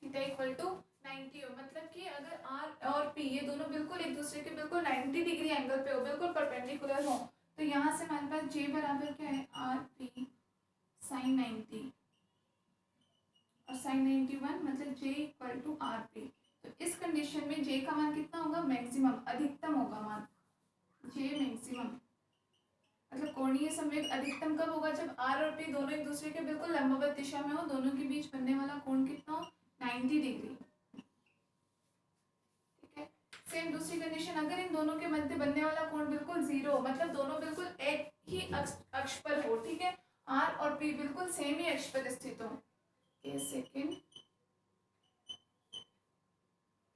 थीटा इक्वल टू 90 हो, मतलब कि अगर आर और पी ये दोनों बिल्कुल एक दूसरे के बिल्कुल 90 डिग्री एंगल पे हो, बिल्कुल परपेंडिकुलर हो, तो यहाँ से हमारे पास जे बराबर क्या है, आर पी साइन 90 और साइन 91, मतलब J equal to R P. तो इस कंडीशन में जे का मान कितना होगा, मैक्सिमम, अधिकतम होगा मान, जे मैक्सिमम। मतलब कोणीय संवेग अधिकतम कब होगा, जब आर और पी दोनों एक दूसरे के बिल्कुल लंबवत दिशा में हो, दोनों के बीच बनने वाला कोण कितना हो, 90 डिग्री। ठीक है। सेम दूसरी कंडीशन, अगर इन दोनों के मध्य बनने वाला कोण बिल्कुल जीरो, मतलब दोनों बिल्कुल एक ही अक्ष पर हो, ठीक है, आर और पी बिल्कुल सेम ही अक्ष पर स्थित हो। सेकेंड,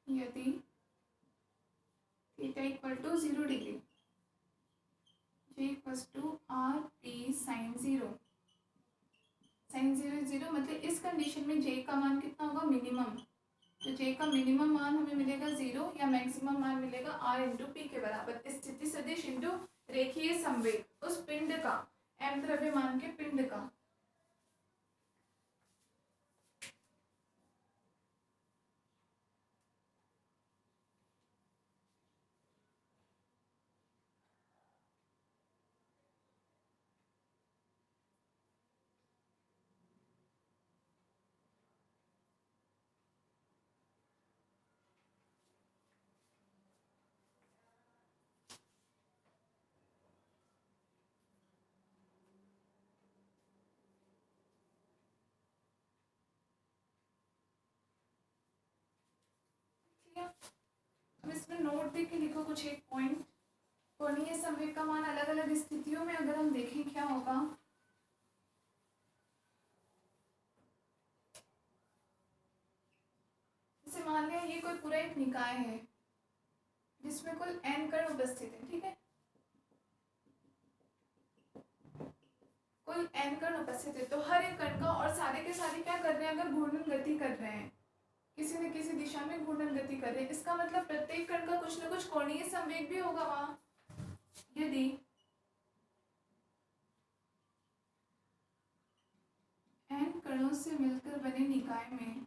यदि theta equal to 0 degree, J equals to R P sine 0, sine 0 0, मतलब इस कंडीशन में जे का मान कितना होगा, मिनिमम। तो जे का मिनिमम मान हमें मिलेगा 0 या मैक्सिमम मान मिलेगा आर इंटू पी के बराबर, स्थिति सदिश इंटू रेखीय संवेग उस पिंड का, एम द्रव्यमान के पिंड का। अब इसमें नोट देख के लिखो कुछ एक पॉइंट। कोणीय संवेग का मान अलग अलग स्थितियों में अगर हम देखें क्या होगा, जैसे मान लिया ये कोई पूरा एक निकाय है जिसमें कुल n कण उपस्थित है, ठीक है, कुल n कण उपस्थित है, तो हर एक कण का, और सारे के सारे क्या कर रहे हैं, अगर घूर्णन गति कर रहे हैं, किसी न किसी दिशा में घूर्णन गति कर रहे हैं, इसका मतलब प्रत्येक कण का कुछ न कुछ कोणीय संवेग भी होगा वहां। यदि n कणों से मिलकर बने निकाय में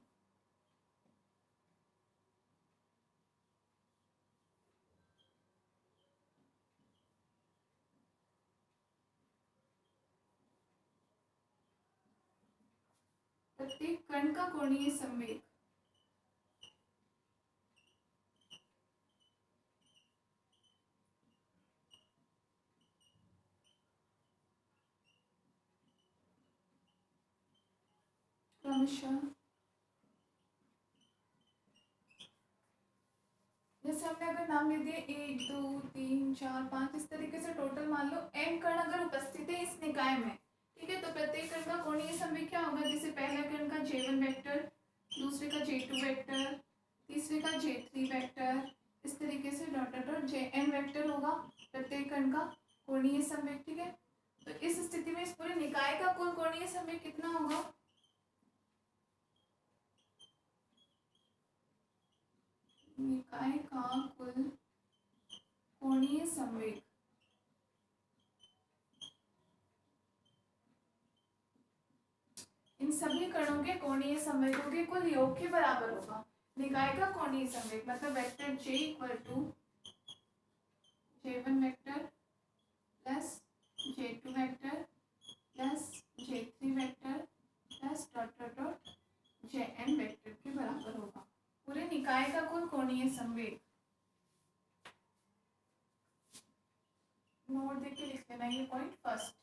प्रत्येक कण का कोणीय संवेग क्रमशः, जैसे हमने अगर नाम ले दिए 1 2 3 4 5, इस तरीके से टोटल मान लो n कण अगर उपस्थित है इस निकाय में, ठीक है, तो प्रत्येक कण का कोणीय संवेग क्या होगा, जैसे पहला कण का J1 वेक्टर, दूसरे का J2 वेक्टर, तीसरे का J3 वेक्टर, इस तरीके से dot dot dot Jn vector होगा प्रत्येक कण का कोणीय संवेग। ठीक है, तो इस स्थिति में इस पूरे निकाय का कुल कोणीय संवेग कितना होगा, निकाय का कुल कोणीय संवेग इन सभी कणों के कोणीय संवेगों के कुल योग के बराबर होगा। निकाय का कोणीय संवेग मतलब vector J equal to J1 vector plus J2 vector plus J3 vector plus dot dot dot Jn vector के बराबर होगा। पूरे निकाय का कुल कोणीय संवेग, नोट देख के लिख लेना ये पॉइंट फर्स्ट।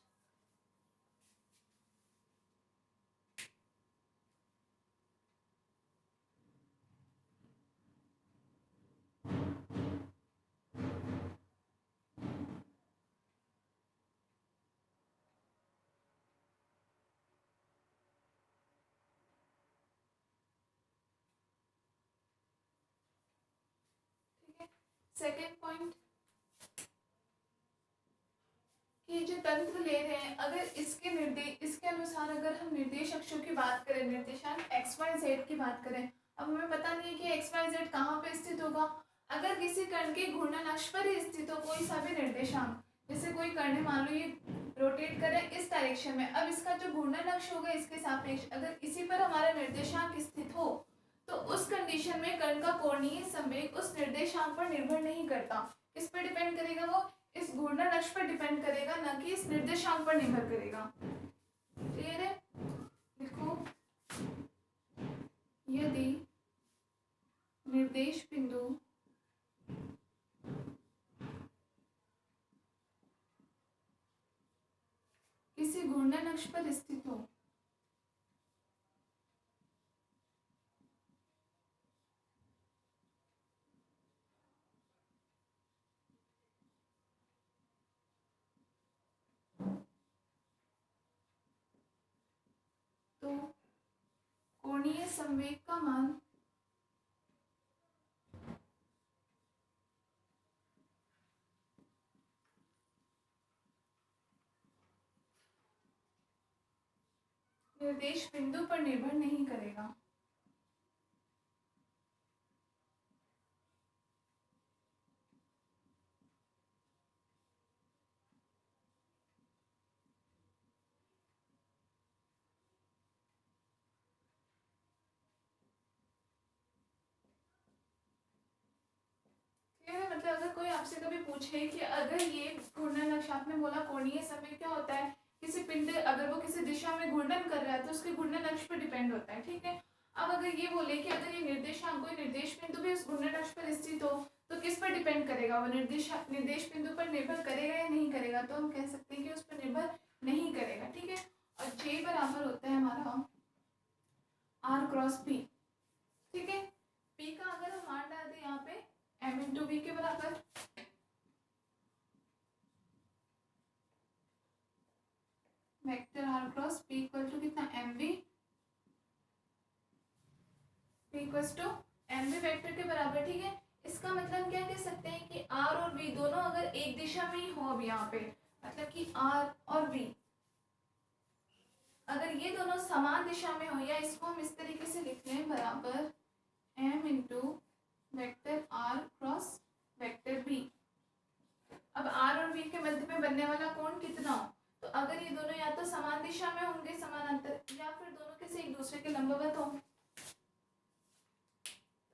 सेकेंड पॉइंट कि जो तंत्र ले रहे हैं, अगर इसके अनुसार अगर हम निर्देश अक्षों की बात करें, निर्देशांक एक्स वाई जेड की बात करें, अब हमें पता नहीं है कि एक्स वाई जेड कहाँ पे स्थित होगा। अगर किसी कण के घूर्णन अक्ष पर ही स्थित हो कोई सा भी निर्देशांक, जैसे कोई कण मान लो ये रोटेट करे इस डायरेक्शन में, अब इसका जो घूर्णन अक्ष होगा इसके सापेक्ष अगर इसी पर हमारा निर्देशांक स्थित हो तो उस कंडीशन में कण का कोणीय संवेग उस निर्देशांक पर निर्भर नहीं करता। किस पर डिपेंड करेगा? वो इस घूर्णन अक्ष पर डिपेंड करेगा, न कि इस निर्देशांक पर निर्भर करेगा। क्लियर है? लिखो, यदि निर्देश बिंदु किसी घूर्णन अक्ष पर स्थित हो तो कोणीय संवेग का मान निर्देश बिंदु पर निर्भर नहीं करेगा। मतलब अगर कोई आपसे कभी पूछे कि अगर ये घूर्णन अक्ष, आपने बोला कोणीय संवेग क्या होता है, किसी पिंड अगर वो किसी दिशा में घूर्णन कर रहा है तो उसके घूर्णन अक्ष पर डिपेंड होता है, ठीक है। अब अगर ये बोले कि अगर ये निर्देशांक कोई निर्देश बिंदु भी उस घूर्णन अक्ष पर स्थित हो तो किस पर डिपेंड करेगा? वो निर्देश बिंदु पर निर्भर करेगा या नहीं करेगा? तो हम कह सकते हैं कि उस पर निर्भर नहीं करेगा, ठीक है। और J बराबर होता है हमारा R क्रॉस P, ठीक है। P का अगर हम मान डाल दें यहाँ पे M इंटू V के बराबर, vector R cross P equal to कितना? MV, P equal to MV vector के बराबर, ठीक है। इसका मतलब क्या कह सकते हैं कि R और V दोनों अगर एक दिशा में ही हो, अब यहाँ पे मतलब कि R और V अगर ये दोनों समान दिशा में हो, या इसको हम इस तरीके से लिख लें बराबर M into vector R cross vector V। अब R और V के मध्य में बनने वाला कोण कितना हो, तो अगर ये दोनों या तो समान दिशा में होंगे समानांतर, या फिर दोनों किसी एक दूसरे के लंबवत हो।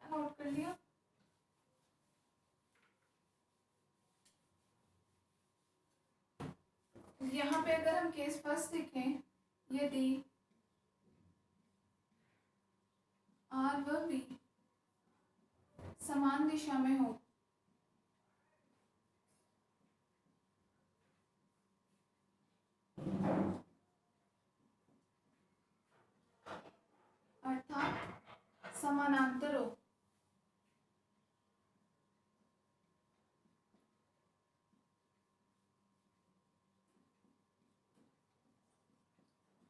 नोट कर लिया? यहाँ पे अगर हम केस फर्स्ट देखें, यदि R व V समान दिशा में हो अर्थात समानांतर हो,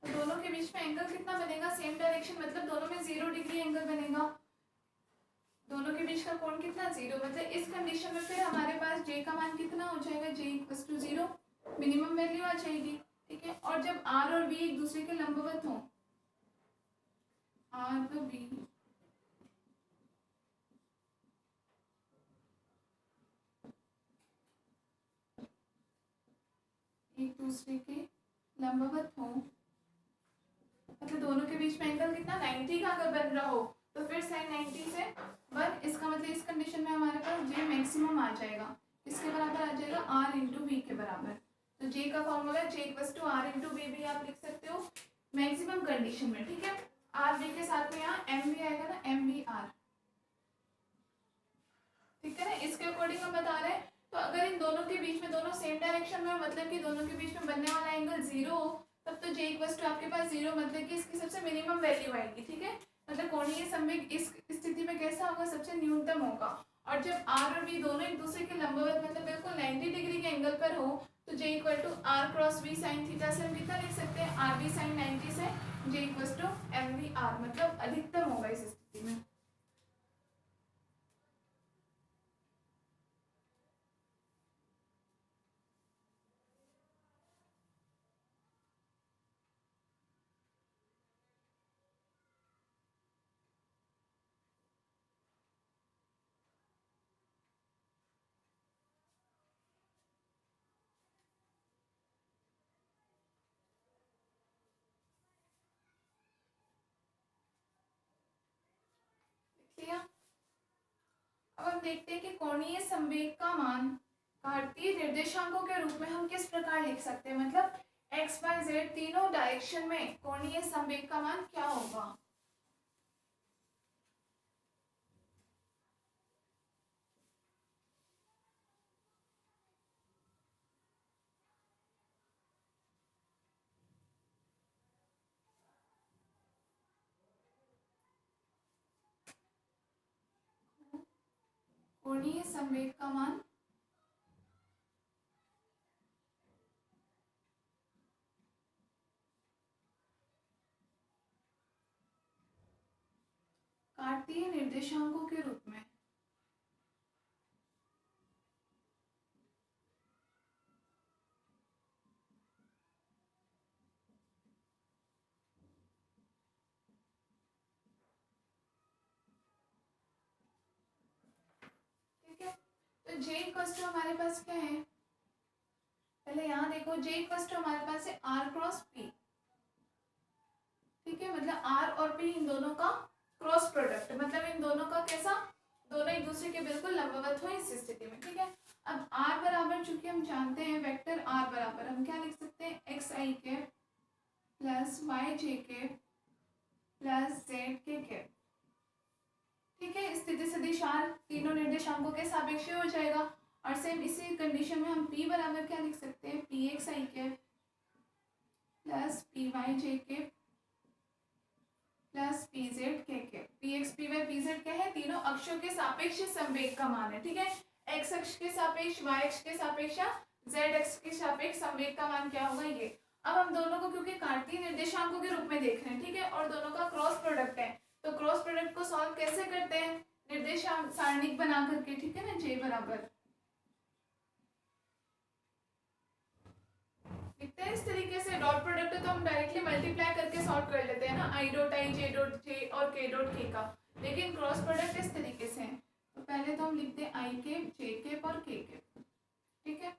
तो दोनों के बीच में एंगल कितना बनेगा? सेम डायरेक्शन, मतलब दोनों में 0 डिग्री एंगल बनेगा। दोनों के बीच का कोण कितना? 0। मतलब इस कंडीशन में फिर हमारे पास J का मान कितना हो जाएगा? J equal to 0, minimum value आ जाएगी, ठीक है। और जब R और V एक दूसरे के लंबवत हो, R व V एक दूसरे के लंबवत हो, मतलब दोनों के बीच में एंगल कितना? 90 का अगर बन रहा हो तो फिर sin 90 से 1, इसका मतलब इस कंडीशन में हमारे पास J मैक्सिमम आ जाएगा, इसके बराबर आ जाएगा R इंटू V के बराबर। तो J का formula J equal to R into V भी आप लिख सकते हो मैक्सिमम कंडीशन में, ठीक है। R V के साथ में यहाँ M भी आएगा ना, M V R, ठीक है ना। इसके अकॉर्डिंग हम बता रहे हैं, तो अगर इन दोनों के बीच में दोनों सेम डायरेक्शन में, मतलब कि दोनों के बीच में बनने वाला एंगल 0 हो, तब तो J इक्वल टू आपके पास 0, मतलब कि इसकी सबसे मिनिमम वैल्यू आएगी, ठीक है। मतलब कोणीय संवेग इस स्थिति में कैसा होगा? सबसे न्यूनतम होगा। और जब R और V दोनों एक दूसरे के लंबवत, मतलब बिल्कुल 90 डिग्री के एंगल पर हो, तो J equal to R cross V sine theta से हम कितना लिख सकते हैं? RV साइन 90 से J equal to MV R, मतलब अधिकतम होगा इस स्थिति में। हम देखते हैं कि कोणीय संवेग का मान कार्तीय निर्देशांकों के रूप में हम किस प्रकार लिख सकते हैं, मतलब एक्स वाई जेड तीनों डायरेक्शन में कोणीय संवेग का मान क्या होगा। कोणीय संवेग का मान कार्तीय निर्देशांकों के रूप में तो J इक्वल्स टू हमारे पास क्या है, पहले यहाँ देखो J इक्वल्स टू हमारे पास है R क्रॉस P, ठीक है, मतलब R और P इन दोनों का क्रॉस प्रोडक्ट, मतलब इन दोनों का कैसा, दोनों एक दूसरे के बिल्कुल लंबवत हो इस स्थिति में, ठीक है। अब R बराबर चूंकि हम जानते हैं वेक्टर R बराबर हम क्या लिख सकते हैं, x I cap plus Y J cap plus Z K cap, ठीक है। स्थिति सदिश R तीनों निर्देशांकों के सापेक्ष हो जाएगा, और सेम इसी कंडीशन में हम P बराबर क्या लिख सकते हैं, P X I cap plus P Y J cap plus P Z K cap. P X P Y P Z क्या है, तीनों अक्षों के सापेक्ष संवेग का मान है, ठीक है। एक्स अक्ष के सापेक्ष, वाई अक्ष के सापेक्ष या जेड अक्ष के सापेक्ष संवेग का मान क्या होगा ये। अब हम दोनों को क्योंकि कार्तीय निर्देशांकों के रूप में देख रहे हैं, ठीक है, और दोनों का क्रॉस प्रोडक्ट है, तो क्रॉस प्रोडक्ट को सॉल्व कैसे करते हैं, निर्देशांक सारणिक बना करके, ठीक है ना। जे बराबर लिखते हैं इस तरीके से, डॉट प्रोडक्ट तो हम डायरेक्टली मल्टीप्लाई करके सॉल्व कर लेते हैं ना, I dot I J dot J और के डॉट के का, लेकिन क्रॉस प्रोडक्ट इस तरीके से है। तो पहले तो हम लिखते हैं आई केप जे केप और के केप, ठीक है।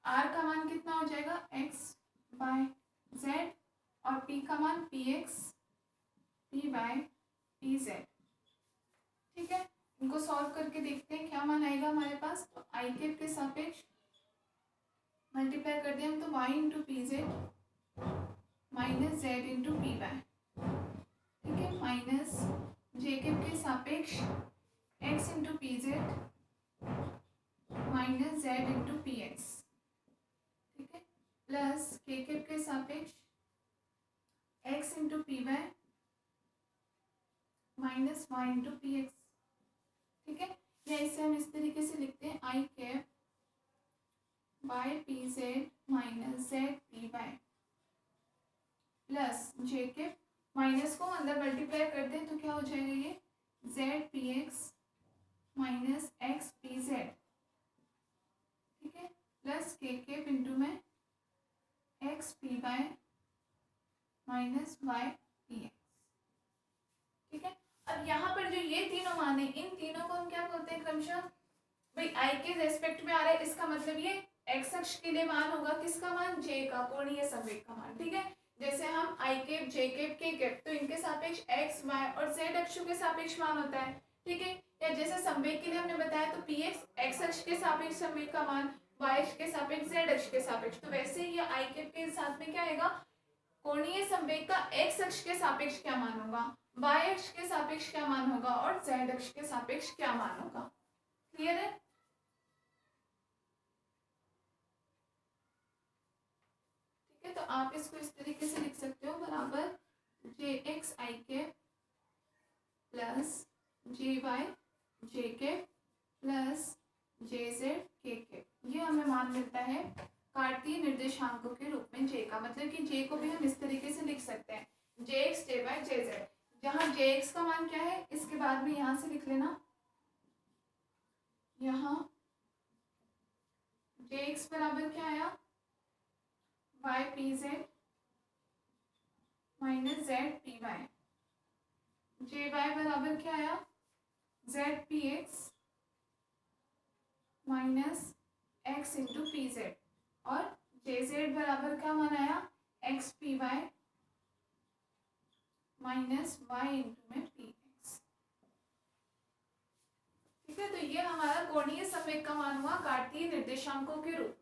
आर का मान कितना हो जाएगा, एक्स बाय जेड, और पी का मान P X P bye P Z, ठीक है। इनको सॉल्व करके देखते हैं क्या मान आएगा हमारे पास। तो आई केप के सापेक्ष मल्टीप्लाई कर दिया हम तो y into P Z minus Z into P Y, ठीक है, माइनस जे केप के सापेक्ष x into P Z minus Z into P X, ठीक है, प्लस के केप के सापेक्ष x into P Y minus Y into P X, ठीक है। या इसे हम इस तरीके से लिखते हैं I cap by P Z minus Z P Y plus J K, minus को अंदर मल्टीप्लाई कर दें तो क्या हो जाएगा ये, Z P X minus X P Z, ठीक है, प्लस के केप इंटू में X P Y minus Y P X, ठीक है। अब यहाँ पर जो ये तीनों मान है, इन तीनों को हम क्या बोलते हैं क्रमशः, भाई आई के रेस्पेक्ट में आ रहा है, इसका मतलब ये एक्स अक्ष के लिए मान होगा किसका मान, जे का, कोणीय संवेग का मान, ठीक है। जैसे हम आई केप जे केप के केप, तो इनके सापेक्ष एक्स वाई और जेड अक्षों के सापेक्ष मान होता है, ठीक है। या जैसे संवेग के लिए हमने बताया तो पी एक्स एक्स अक्ष के सापेक्ष संवेग का मान, वाई अक्ष के सापेक्ष जेड अक्ष के सापेक्ष, तो वैसे ही ये आई केप के साथ में क्या आएगा, कोणीय संवेग का एक्स अक्ष के सापेक्ष क्या मान होगा, वाई अक्ष के सापेक्ष क्या मान होगा और जेड अक्ष के सापेक्ष क्या मान होगा। क्लियर है। तो आप इसको इस तरीके से लिख सकते हो, बराबर जे एक्स आई के प्लस जे वाई जे के प्लस जे जेड के, ये हमें मान मिलता है कार्तीय निर्देशांकों के रूप में जे का, मतलब कि जे को भी हम इस तरीके से लिख सकते हैं, जे एक्स जे वाई जे जेड, जहाँ जे एक्स का मान क्या है इसके बाद में यहाँ से लिख लेना, यहाँ जे एक्स बराबर क्या आया, Y P Z minus Z P Y, J Y बराबर क्या आया, Z P X minus X into P Z, और जे जेड बराबर क्या मान आया, X P Y minus Y into में पी एक्स, ठीक है, तो ये हमारा कोणीय संवेग का मान हुआ कार्तीय निर्देशांकों के रूप में।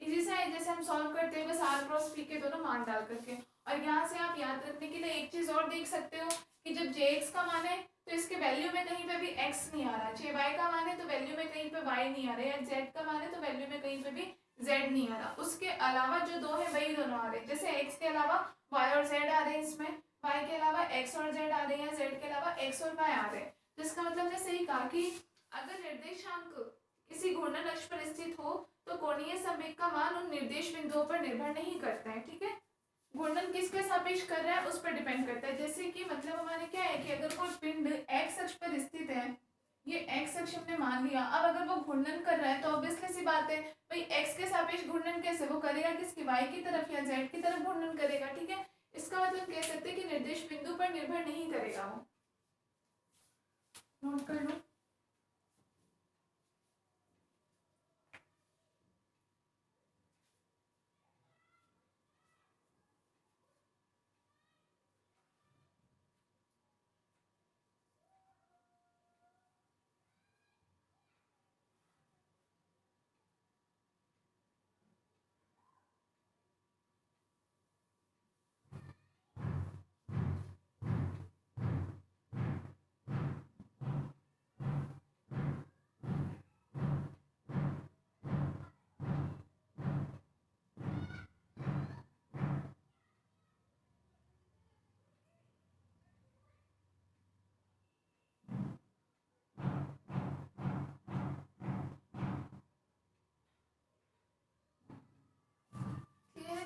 इसी से जैसे हम सॉल्व करते हैं बस r क्रॉस p के दोनों मान डाल करके। और यहाँ से आप याद रखने के लिए एक चीज और देख सकते हो कि जब jx का मान है तो इसके वैल्यू में कहीं पे भी x नहीं आ रहा, jy का मान है तो वैल्यू में कहीं पे y नहीं आ रहा, या z का मान है तो वैल्यू में कहीं पे भी z नहीं आ रहा। उसके अलावा जो दो है वही दोनों आ रहे हैं। जैसे x के अलावा y और z आ रहे हैं, इसमें y के अलावा x और z आ रहे हैं, z के अलावा x और y आ रहे हैं। तो इसका मतलब मैं सही कहा कि अगर निर्देशांक किसी घूर्णन अक्ष पर स्थित हो तो कोणीय संवेग का मान उन निर्देश बिंदुओं पर निर्भर नहीं करता है। ठीक है, घूर्णन किसके सापेक्ष कर रहा है उस पर डिपेंड करता है। जैसे कि मतलब हमारे क्या है कि अगर कोई पिंड x अक्ष पर स्थित है, ये x अक्ष हमने मान लिया, अब अगर वो घूर्णन कर रहा है तो ऑब्वियसली सी बात है भाई x के सापेक्ष घूर्णन कैसे वो करेगा, किसकी y की तरफ या z की तरफ घूर्णन करेगा। ठीक है, इसका मतलब कह सकते हैं कि निर्देश बिंदु पर निर्भर नहीं करेगा वो। नोट कर लो।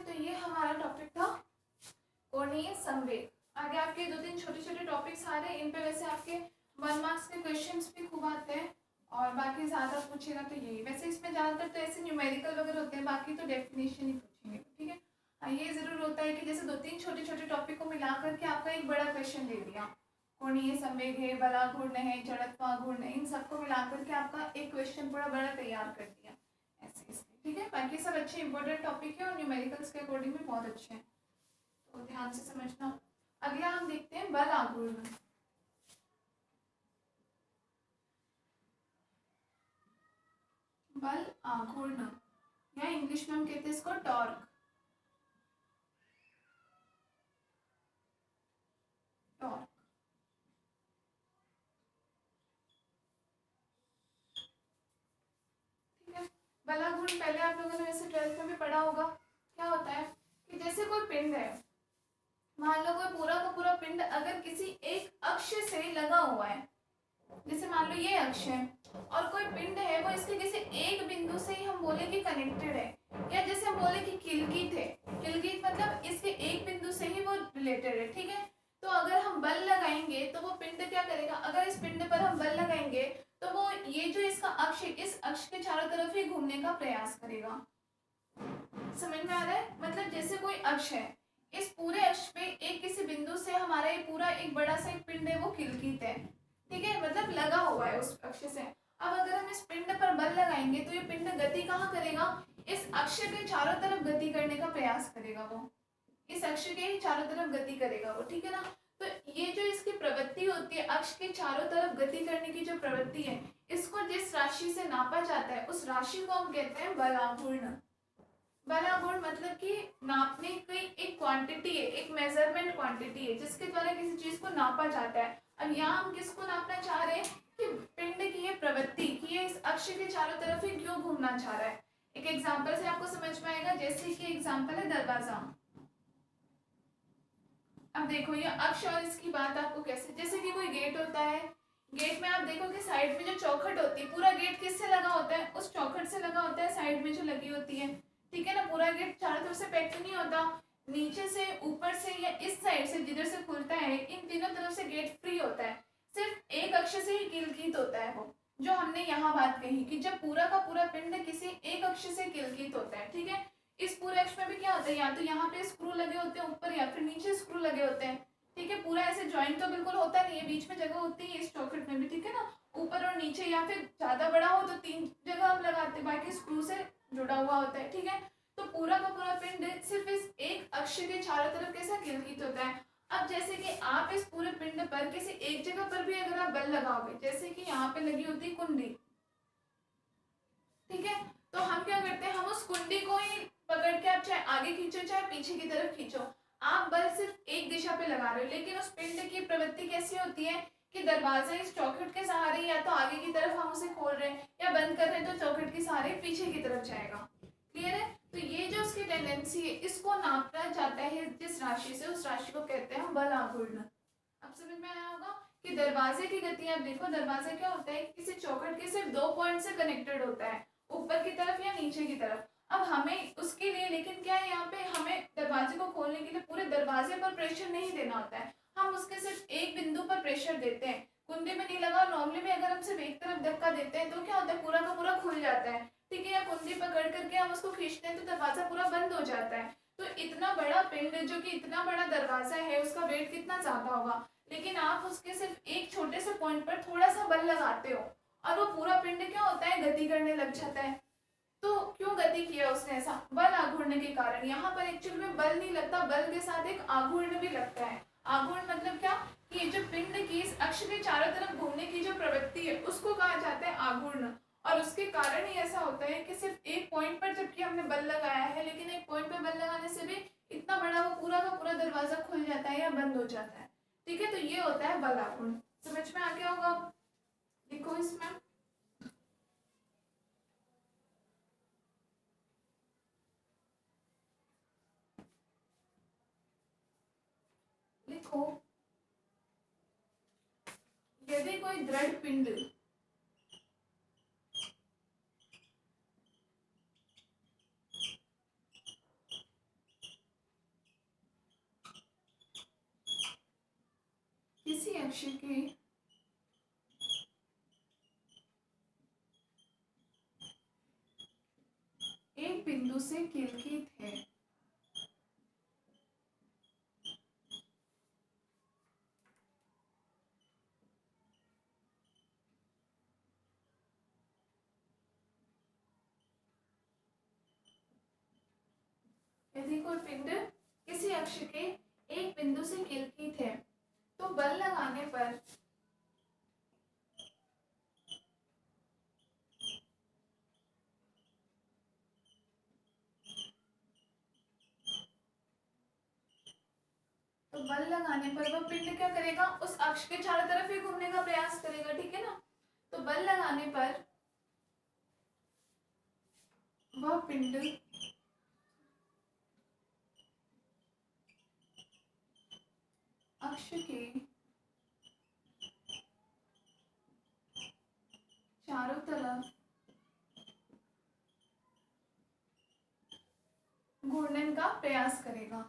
तो ये हमारा टॉपिक था कोणीय संवेग। आगे आपके दो तीन छोटे छोटे टॉपिक्स आ रहे हैं, इन पे वैसे आपके 1 मार्क्स के क्वेश्चंस भी खूब आते हैं और बाकी ज़्यादा पूछेगा तो यही। वैसे इसमें ज़्यादातर तो ऐसे न्यूमेरिकल वगैरह होते हैं, बाकी तो डेफिनेशन ही पूछेंगे। ठीक है, हाँ ये ज़रूर होता है कि जैसे दो तीन छोटे छोटे टॉपिक को मिला करके आपका एक बड़ा क्वेश्चन दे दिया, कोणीय संवेग है, बलाघूर्ण है, जड़त्वाघूर्ण है, इन सबको मिला करके आपका एक क्वेश्चन पूरा बड़ा तैयार कर दिया ऐसे इसमें। ठीक है, बाकी सब अच्छे इंपॉर्टेंट टॉपिक है और न्यूमेरिकल्स के अकॉर्डिंग भी बहुत अच्छे हैं, तो ध्यान से समझना। अगला हम देखते हैं बल आघूर्ण। बल आघूर्ण या इंग्लिश में हम कहते हैं इसको टॉर्क। टॉर्क ठीक है, बल आघूर्ण पहले आप लोगों ने वैसे 12th में भी पढ़ा होगा। क्या होता है कि जैसे कोई पिंड है, मान लो कोई पूरा का पूरा पिंड अगर किसी एक अक्ष से लगा हुआ है, जैसे मान लो ये अक्ष है और कोई पिंड है वो इसके किसी एक बिंदु से ही हम बोले कि कनेक्टेड है, या जैसे हम बोले कि किलकित है, किलकित मतलब इसके एक बिंदु से ही वो रिलेटेड है। ठीक है, तो अगर हम बल लगाएंगे तो वो पिंड क्या करेगा, अगर इस पिंड पर हम बल लगाएंगे तो वो ये जो इसका अक्ष है इस अक्ष के चारों तरफ ही घूमने का प्रयास करेगा। समझ में आ रहा है, मतलब जैसे कोई अक्ष है, इस पूरे अक्ष पे एक किसी बिंदु से हमारा ये पूरा एक बड़ा सा एक पिंड है वो किलकित है। ठीक है, मतलब लगा हुआ है उस अक्ष से। अब अगर हम इस पिंड पर बल लगाएंगे तो ये पिंड गति कहाँ करेगा, इस अक्ष के चारों तरफ गति करने का प्रयास करेगा, वो इस अक्ष के चारों तरफ गति करेगा वो। ठीक है ना, तो ये जो इसकी प्रवृत्ति होती है अक्ष के चारों तरफ गति करने की जो प्रवृत्ति है, इसको जिस राशि से नापा जाता है उस राशि को हम कहते हैं बलाघूर्ण। बलाघूर्ण मतलब कि नापने की एक क्वांटिटी है, एक मेजरमेंट क्वांटिटी है जिसके द्वारा किसी चीज को नापा जाता है। अब यहाँ हम किसको नापना चाह रहे हैं कि पिंड की ये प्रवृत्ति कि ये इस अक्ष के चारों तरफ ही क्यों घूमना चाह रहा है। एक एग्जांपल से आपको समझ में आएगा, जैसे कि एग्जांपल है दरवाजा। अब देखो ये अक्ष और इसकी बात आपको कैसे, जैसे कि कोई गेट होता है, गेट में आप देखो कि साइड में जो चौखट होती है, पूरा गेट किससे लगा होता है, उस चौखट से लगा होता है, साइड में जो लगी होती है। ठीक है ना, पूरा गेट चारों तरफ से पैक नहीं होता, नीचे से ऊपर से या इस साइड से जिधर से खुलता है इन तीनों तरफ से गेट फ्री होता है, सिर्फ एक अक्ष से ही किलकित होता है वो, जो हमने यहाँ बात कही कि जब पूरा का पूरा पिंड किसी एक अक्ष से किलकित होता है। ठीक है, इस पूरे अक्ष में भी क्या होता है, या तो यहाँ पे स्क्रू लगे होते हैं ऊपर या फिर नीचे स्क्रू लगे होते हैं। ठीक है, पूरा ऐसे ज्वाइंट तो बिल्कुल होता नहीं है, बीच में जगह होती है इस चौखट में भी। ठीक है ना, ऊपर और नीचे, या फिर ज्यादा बड़ा हो तो 3 जगह हम लगाते हैं, बाकी स्क्रू से जुड़ा हुआ होता है। ठीक है, तो पूरा का पूरा पिंड सिर्फ इस एक अक्ष के चारों तरफ कैसा किलकित होता है। अब जैसे कि आप इस पूरे पिंड पर किसी एक जगह पर भी अगर आप बल लगाओगे, जैसे कि यहाँ पे लगी होती कुंडी, ठीक है, तो हम क्या करते हैं, हम उस कुंडी को ही पकड़ के आप चाहे आगे खींचो चाहे पीछे की तरफ खींचो, आप बल सिर्फ एक दिशा पे लगा रहे हो। लेकिन उस पिंड की प्रवृत्ति कैसी होती है कि दरवाजा इस चौखट के सहारे या तो आगे की तरफ हम उसे खोल रहे हैं या बंद कर रहे हैं, तो चौखट के सहारे पीछे की तरफ जाएगा। क्लियर है? तो ये जो उसकी टेंडेंसी है, इसको नापा जाता है जिस राशि से, उस राशि को कहते हैं बल आघूर्ण। अब समझ में आया होगा कि दरवाजे की गति, आप देखो दरवाजा क्या होता है, किसी चौखट के सिर्फ 2 पॉइंट से कनेक्टेड होता है, ऊपर की तरफ या नीचे की तरफ। अब हमें उसके लिए लेकिन क्या है, यहाँ पे हमें दरवाजे को खोलने के लिए पूरे दरवाजे पर प्रेशर नहीं देना होता है, हम उसके सिर्फ एक बिंदु पर प्रेशर देते हैं। कुंडी में नहीं लगा, नॉर्मली में अगर हम सिर्फ एक तरफ धक्का देते हैं तो क्या होता है, पूरा का पूरा खुल जाता है, ठीक है, या कुंडी पकड़ करके हम उसको खींचते हैं तो दरवाजा पूरा बंद हो जाता है। तो इतना बड़ा पिंड जो कि इतना बड़ा दरवाजा है, उसका वेट कितना ज्यादा होगा, लेकिन आप उसके सिर्फ एक छोटे से पॉइंट पर थोड़ा सा बल लगाते हो और वो पूरा पिंड क्या होता है, गति करने लग जाता है। तो क्यों गति किया उसने ऐसा, बल आघूर्ण के कारण। यहाँ पर एक्चुअल में बल नहीं लगता, बल के साथ एक आघूर्ण भी लगता है। आघूर्ण मतलब क्या, कि ये जो पिंड की इस अक्ष के चारों तरफ घूमने की जो प्रवृत्ति है उसको कहा जाता है आघूर्ण। और उसके कारण ही ऐसा होता है कि सिर्फ एक पॉइंट पर जबकि हमने बल लगाया है, लेकिन एक पॉइंट पर बल लगाने से भी इतना बड़ा वो पूरा का पूरा दरवाजा खुल जाता है या बंद हो जाता है। ठीक है, तो ये होता है बल आघूर्ण। समझ में आ गया होगा? लिखो इसमें, लिखो, यदि कोई दृढ़ पिंड किसी अक्ष के एक बिंदु से किलकित है, यदि कोई पिंड किसी अक्ष के एक बिंदु से किलकित है तो बल लगाने पर वह पिंड क्या करेगा, उस अक्ष के चारों तरफ ही घूमने का प्रयास करेगा, ठीक है ना। तो बल लगाने पर वह पिंड अक्ष के चारों तरफ घूमने का प्रयास करेगा।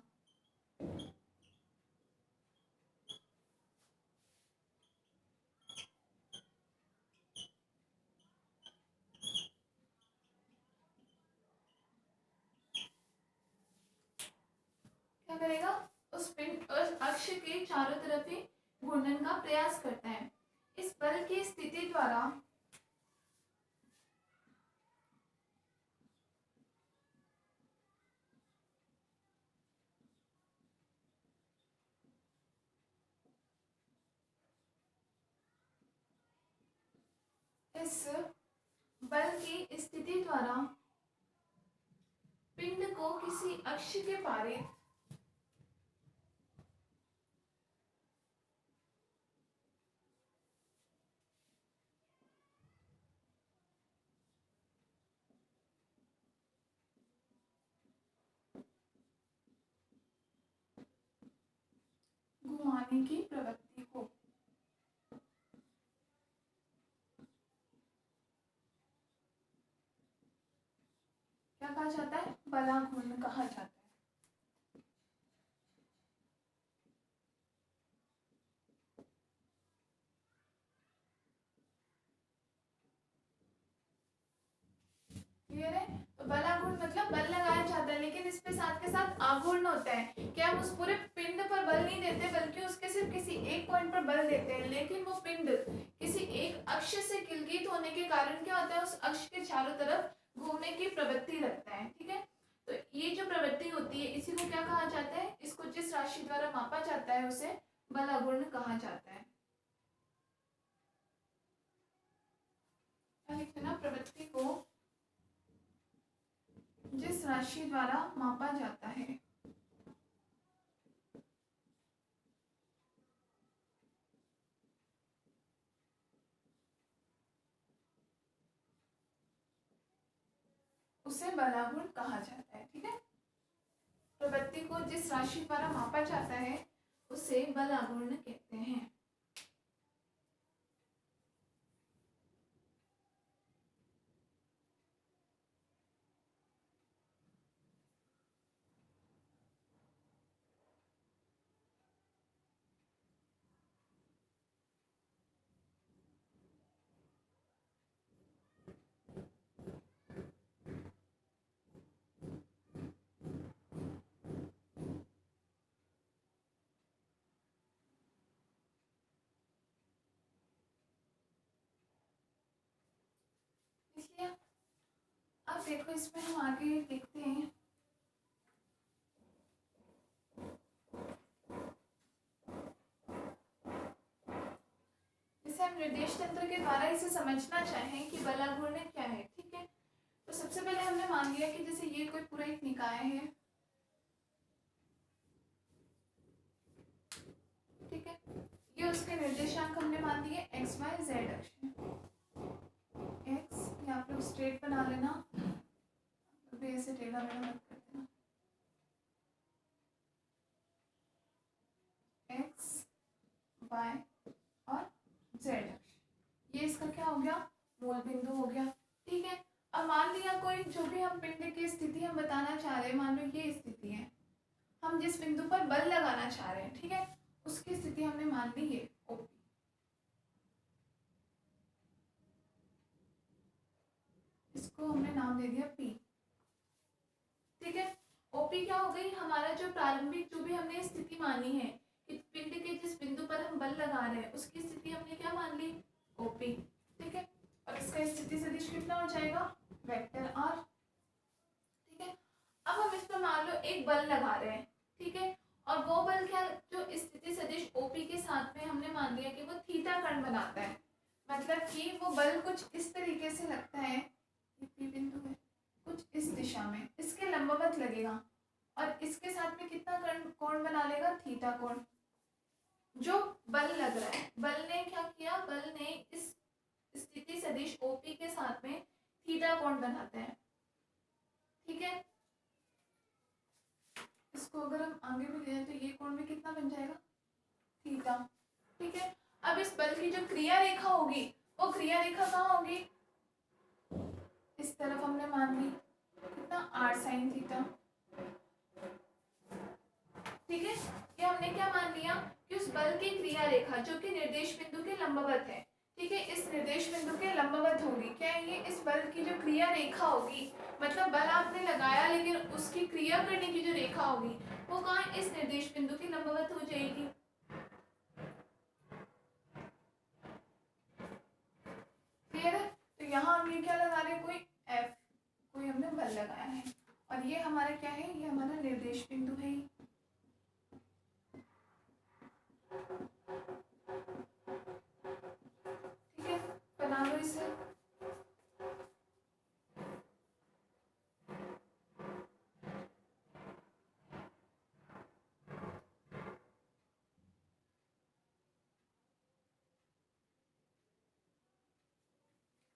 क्या करेगा, उस पिंड उस अक्ष के चारों तरफ ही घूर्णन का प्रयास करता है। इस बल की स्थिति द्वारा इस बल की स्थिति द्वारा पिंड को किसी अक्ष के पारित घुमाने की प्रवृत्ति को क्या कहा जाता है, बलाघूर्ण कहा जाता है। क्लियर है? तो बलाघूर्ण मतलब बल लगाया जाता है, लेकिन इसके साथ के साथ आघूर्ण होता है कि हम उस पूरे पिंड पर बल नहीं देते, बल्कि उसके सिर्फ किसी एक पॉइंट पर बल देते हैं। लेकिन वो पिंड किसी एक अक्ष से किलकित होने के कारण क्या होता है, उस अक्ष के चारों तरफ घूमने की प्रवृत्ति रखता है। ठीक है, तो ये जो प्रवृत्ति होती है इसी को क्या कहा जाता है, इसको जिस राशि द्वारा मापा जाता जाता है उसे बल अगुण कहा जाता है। लिखना, प्रवृत्ति को जिस राशि द्वारा मापा जाता है उसे बलागुण कहा जाता है। ठीक है, प्रवृत्ति को जिस राशि द्वारा मापा जाता है उसे बलागुण कहते हैं। इसलिए अब देखो इसमें हम आगे देखते हैं। जैसे हम निर्देश तंत्र के द्वारा इसे समझना चाहें कि बलागुण क्या है। ठीक है, तो सबसे पहले हमने मान लिया कि जैसे ये कोई पूरा एक निकाय है। ठीक है, ये उसके निर्देशांक हमने मान दिए एक्स वाई जेड अक्ष में। एक्स ये आप लोग स्ट्रेट बना लेना, ऐसे टेढ़ा मेढ़ा मत कर देना। एक्स वाई और जेड अक्ष, ये इसका क्या हो गया, मूल बिंदु हो गया। ठीक है, अब मान लिया कोई जो भी हम पिंड की स्थिति हम बताना चाह रहे हैं, मान लो ये स्थिति है, हम जिस बिंदु पर बल लगाना चाह रहे हैं, ठीक है, उसकी स्थिति हमने मान ली है ओपी। इसको हमने नाम दे दिया पी। ठीक है, ओपी क्या हो गई, हमारा जो प्रारंभिक जो भी हमने स्थिति मानी है कि पिंड के जिस बिंदु पर हम बल लगा रहे हैं उसकी स्थिति हमने क्या मान ली, ओपी। ठीक है, और इसका स्थिति सदिश कितना हो जाएगा, वेक्टर आर। ठीक है, अब हम इसमें मान लो एक बल लगा रहे हैं। ठीक है, और वो बल क्या, जो स्थिति सदिश ओपी के साथ में हमने मान लिया कि वो थीटा कण बनाता है। मतलब कि वो बल कुछ इस तरीके से लगता है, पी बिंदु है, कुछ इस दिशा में इसके लंबवत लगेगा और इसके साथ में कितना कोण बना लेगा, थीटा कोण। जो बल लग रहा है, बल ने क्या किया, बल ने इस स्थिति सदिश ओपी के साथ में थीटा कोण बनाते हैं। ठीक है, इसको अगर हम आगे भी ले जाए तो ये कोण भी कितना बन जाएगा, थीटा। ठीक है, अब इस बल की जो क्रिया रेखा होगी वो क्रिया रेखा कहाँ होगी, इस तरफ हमने मान ली कितना, आर साइन थीटा। ठीक है, ये हमने क्या मान लिया कि उस बल की क्रिया रेखा जो कि निर्देश बिंदु के लंबवत है। ठीक है, इस निर्देश बिंदु के लंबवत होगी। क्या है ये, इस बल की जो क्रिया रेखा होगी, मतलब बल आपने लगाया लेकिन उसकी क्रिया करने की जो रेखा होगी वो कहाँ, इस निर्देश बिंदु की लंबवत हो जाएगी। क्लियर है, तो यहाँ हम ये क्या लगा रहे हैं, कोई एफ, कोई हमने बल लगाया है और ये हमारा क्या है, ये हमारा निर्देश बिंदु है। ठीक है, बना लो इसे।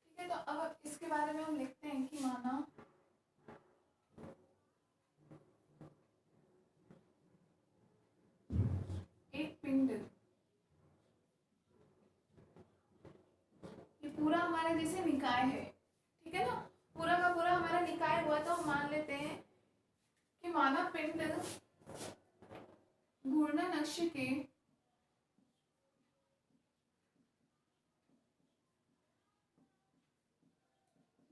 ठीक है, तो अब इसके बारे में हम लिखते हैं कि माना एक पिंड, ये पूरा हमारा जैसे निकाय है। ठीक है ना, पूरा का पूरा हमारा निकाय हुआ, तो हम मान लेते हैं कि माना पिंड घूर्णन अक्ष के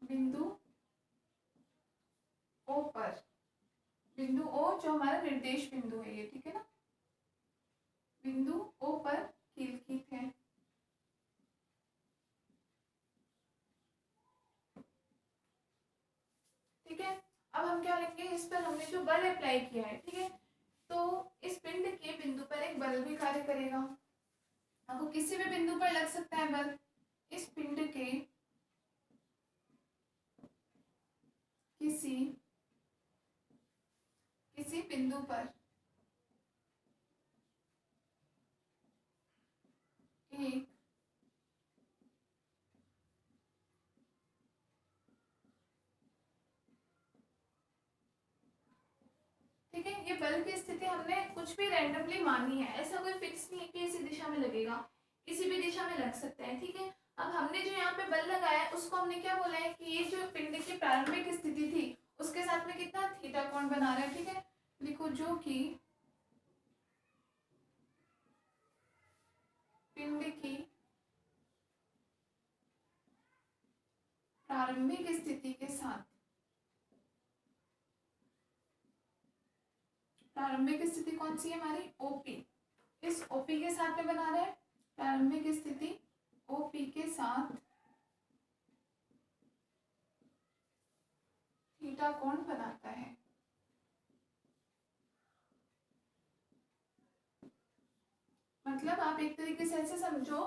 बिंदु ओ पर, बिंदु ओ जो हमारा निर्देश बिंदु है ये, ठीक है ना, बिंदु ओ पर कीलकित है। ठीक है, अब हम क्या लिखेंगे, इस पर हमने जो बल अप्लाई किया है। ठीक है, तो इस पिंड के बिंदु पर एक बल बल भी कार्य करेगा। आपको किसी भी बिंदु पर लग सकता है बल। इस पिंड के किसी बिंदु पर एक ठीक है, ये बल की स्थिति हमने कुछ भी रैंडमली मानी है, ऐसा कोई फिक्स नहीं है कि इसी दिशा में लगेगा, किसी भी दिशा में लग सकता है। ठीक है, अब हमने जो यहाँ पे बल लगाया है उसको हमने क्या बोला है कि ये जो पिंड की प्रारंभिक स्थिति थी उसके साथ में कितना थीटा कोण बना रहा है। ठीक है, लिखो जो कि पिंड की प्रारंभिक स्थिति के साथ, प्रारंभिक स्थिति कौन सी है हमारी, ओपी, इस ओपी के साथ में बना रहा है प्रारंभिक स्थिति ओपी के साथ थीटा कोण बनाता है। मतलब आप एक तरीके से ऐसे समझो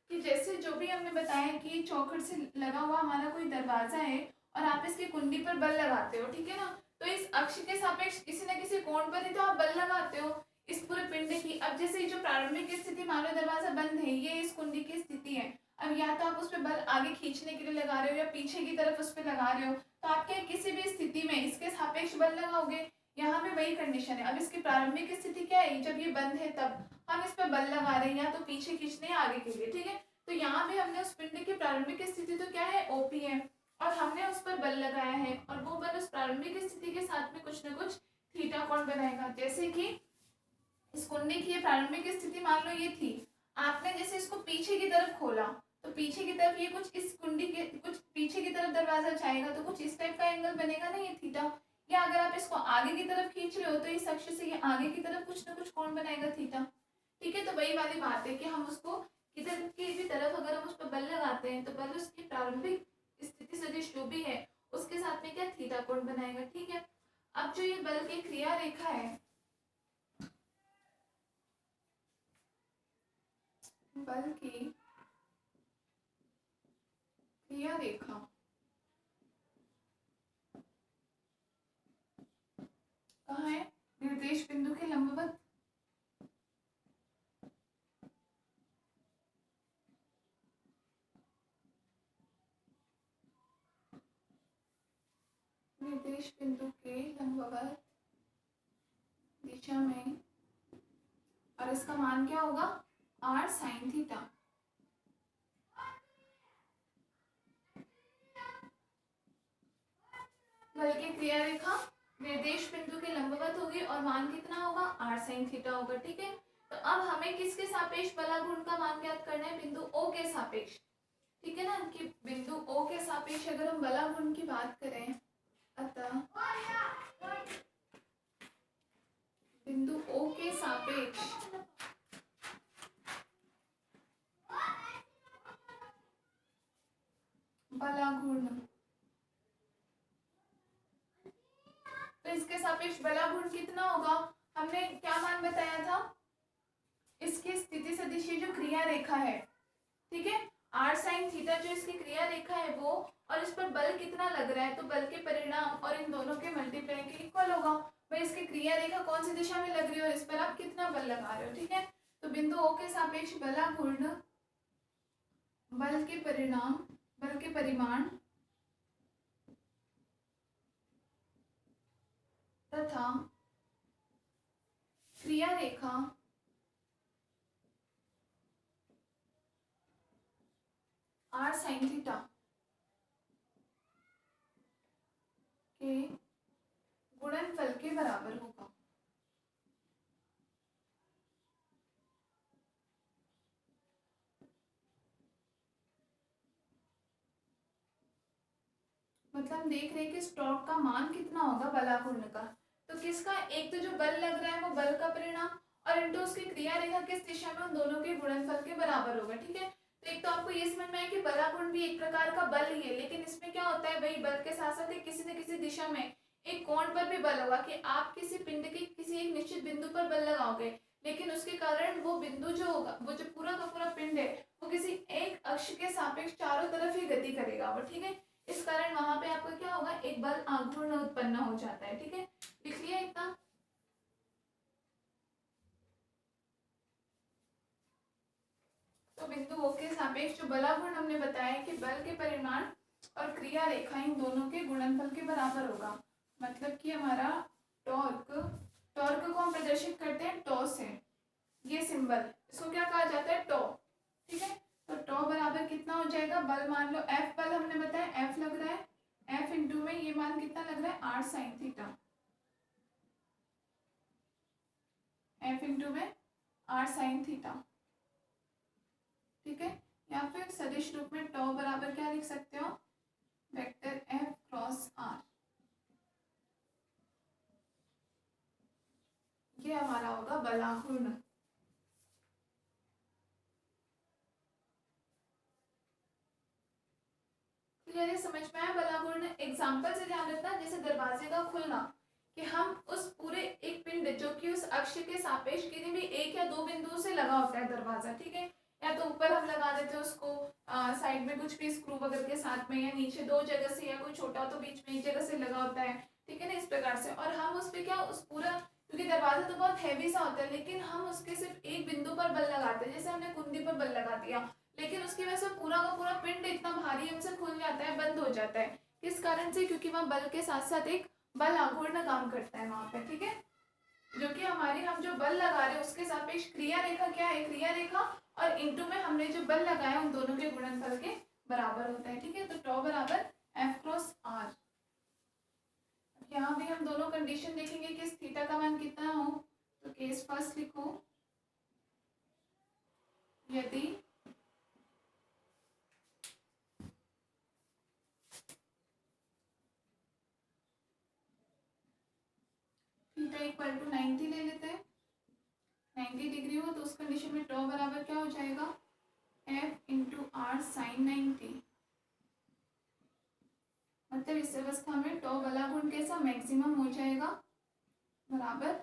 कि जैसे जो भी हमने बताया कि चौखट से लगा हुआ हमारा कोई दरवाजा है और आप इसकी कुंडी पर बल लगाते हो, ठीक है ना, तो इस अक्ष के सापेक्ष किसी न किसी कोण पर ही तो आप बल लगाते हो इस पूरे पिंड की। अब जैसे जो प्रारंभिक स्थिति मान लो दरवाजा बंद है, ये इस कुंडी की स्थिति है, अब या तो आप उस पर बल आगे खींचने के लिए लगा रहे हो या पीछे की तरफ उस पर लगा रहे हो, तो आप क्या किसी भी स्थिति में इसके सापेक्ष बल लगाओगे। यहाँ पे वही कंडीशन है। अब इसकी प्रारंभिक स्थिति क्या है, जब ये बंद है तब हम इस पर बल लगा रहे हैं या तो पीछे खींचने या आगे के लिए। ठीक है, तो यहाँ पे हमने उस पिंड की प्रारंभिक स्थिति तो क्या है, ओपी है, और हमने उस पर बल लगाया है और वो बल उस प्रारंभिक स्थिति के साथ में कुछ न कुछ थीटा कोण बनाएगा। जैसे कि इस कुंडी की प्रारंभिक स्थिति मान लो ये थी, आपने जैसे इसको पीछे की तरफ खोला तो पीछे की तरफ ये कुछ इस कुंडी के कुछ पीछे की तरफ दरवाजा जाएगा तो कुछ इस टाइप का एंगल बनेगा ना, ये थीटा। या अगर आप इसको आगे की तरफ खींच रहे हो तो इस अक्ष से ये आगे की तरफ कुछ ना कुछ कोण बनाएगा थीटा। ठीक है, तो वही वाली बात है कि हम उसको किधर की भी तरफ अगर हम उस पर बल लगाते हैं तो बल उसकी प्रारंभिक स्थिति सदिश जो भी है उसके साथ में क्या थीटा कोण बनाएगा। ठीक है, अब जो ये बल की क्रिया रेखा है, बल की क्रिया रेखा कहाँ है, निर्देश बिंदु के लंबवत। निर्देश बिंदु के लंबवत दिशा में, और इसका मान क्या होगा, r sin थीटा। बल की क्रिया रेखा निर्देश बिंदु के लंबवत होगी और मान कितना होगा, r sin थीटा होगा। ठीक है, तो अब हमें किसके सापेक्ष बलाघूर्ण का मान ज्ञात करना है, बिंदु O के सापेक्ष। ठीक है ना, कि बिंदु O के सापेक्ष अगर हम बलाघूर्ण की बात करें, अतः बिंदु O के सापेक्ष बलाघूर्ण, तो इसके सापेक्ष बलाघूर्ण कितना होगा, हमने क्या मान बताया था, इसकी स्थिति सदिश जो क्रिया रेखा है, ठीक है, r sin थीटा जो इसकी क्रिया रेखा है वो, और इस पर बल कितना लग रहा है, तो बल के परिणाम और इन दोनों के मल्टीप्लाई के इक्वल होगा। भाई इसकी क्रिया रेखा कौन सी दिशा में लग रही है और इस पर आप कितना बल लगा रहे हो। ठीक है, तो बिंदु O के सापेक्ष बलाघूर्ण बल के परिणाम, बल के परिमाण तथा क्रिया रेखा r sin थीटा के गुणनफल के बराबर होगा। मतलब देख रहे हैं कि स्टॉक का मान कितना होगा बलाघूर्ण का, तो किसका, एक तो जो बल लग रहा है वो बल का परिणाम और इनटू उसकी क्रिया रेखा किस दिशा में, उन दोनों के गुणनफल के बराबर होगा। ठीक है, तो एक तो आपको ये समझ में आया कि बलाघूर्ण भी एक प्रकार का बल ही है, लेकिन इसमें क्या होता है, वही बल के साथ साथ किसी न किसी दिशा में एक कोण पर भी बल होगा कि आप किसी पिंड के किसी एक निश्चित बिंदु पर बल लगाओगे, लेकिन उसके कारण वो बिंदु जो होगा, वो जो पूरा का पूरा पिंड है, वो किसी एक अक्ष के सापेक्ष चारों तरफ ही गति करेगा वो, ठीक है। इस कारण वहां पे आपका क्या होगा, एक बल आघूर्ण उत्पन्न हो जाता है, ठीक है। लिख लिया इतना। तो बिंदु O के सापेक्ष जो बलाघूर्ण हमने बताया कि बल के परिमाण और क्रिया रेखा इन दोनों के गुणनफल के बराबर होगा। मतलब कि हमारा टॉर्क, टॉर्क को हम प्रदर्शित करते हैं टॉ से, ये सिंबल, इसको क्या कहा जाता है, टॉ, ठीक है। तो टॉ बराबर कितना हो जाएगा, बल मान लो F बल हमने बताया F लग रहा है, F इंटू में ये मान कितना लग रहा है, 8 sin थीटा, F इंटू में 8 sin थीटा, ठीक है। या फिर सदिश रूप में टॉ बराबर क्या लिख सकते हो, वेक्टर F क्रॉस R, ये हमारा होगा बलाघूर्ण। क्लियर है, समझ में आया बलाघूर्ण। एग्जांपल से ध्यान रखना, जैसे दरवाजे का खुलना, कि हम उस पूरे एक पिंड जो कि उस अक्ष के सापेक्ष किसी भी एक या दो बिंदुओं से लगा होता है दरवाजा, ठीक है। या तो ऊपर हम लगा देते हैं उसको साइड में कुछ भी स्क्रू वगैरह के साथ में, या नीचे दो जगह से, या कोई छोटा तो बीच में एक जगह से लगा होता है, ठीक है ना, इस प्रकार से। और हम उस पे क्या, उस पूरा, क्योंकि दरवाजा तो बहुत हैवी सा होता है, लेकिन हम उसके सिर्फ एक बिंदु पर बल लगाते हैं, जैसे हमने कुंडी पर बल लगा दिया, लेकिन उसकी वजह से पूरा का पूरा पिंड इतना भारी हमसे खुल जाता है, बंद हो जाता है। किस कारण से, क्योंकि वहां बल के साथ साथ एक बल आघूर्ण काम करता है वहां पे, ठीक है। जो कि हमारी, हम जो बल लगा रहे हैं उसके सापेक्ष क्रिया रेखा क्या है, क्रिया रेखा और इंटू में हमने जो बल लगाया उन दोनों के गुणनफल के बराबर होता है, ठीक है। तो टॉ बराबर F क्रॉस R। यहाँ भी हम दोनों कंडीशन देखेंगे कि इस थीटा का मान कितना हो। तो केस फर्स्ट लिखो, यदि थीटा इक्वल टू 90 ले लेते हैं, 90 डिग्री हो, तो उस कंडीशन में टॉ बराबर क्या हो जाएगा, F इंटू आर साइन 90। मतलब इस अवस्था में टॉ बलाघूर्ण कैसा, मैक्सिमम हो जाएगा, बराबर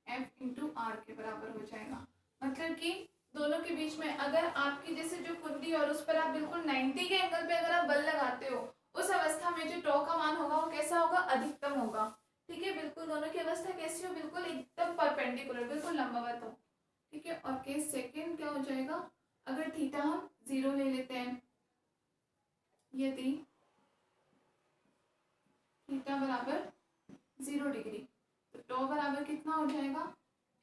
F इंटू आर के बराबर हो जाएगा। मतलब कि दोनों के बीच में अगर आपकी जैसे जो कुंडी और उस पर आप बिल्कुल 90 के एंगल पे अगर आप बल लगाते हो, उस अवस्था में जो टॉ का मान होगा वो कैसा होगा, अधिकतम होगा, ठीक है। बिल्कुल दोनों की अवस्था कैसी हो, बिल्कुल एकदम परपेंडिकुलर, बिल्कुल लंबवत हो, ठीक है। और केस सेकंड क्या हो जाएगा, अगर थीटा हम 0 ले लेते हैं, यदि थीटा बराबर 0 डिग्री, तो टॉ बराबर कितना हो जाएगा,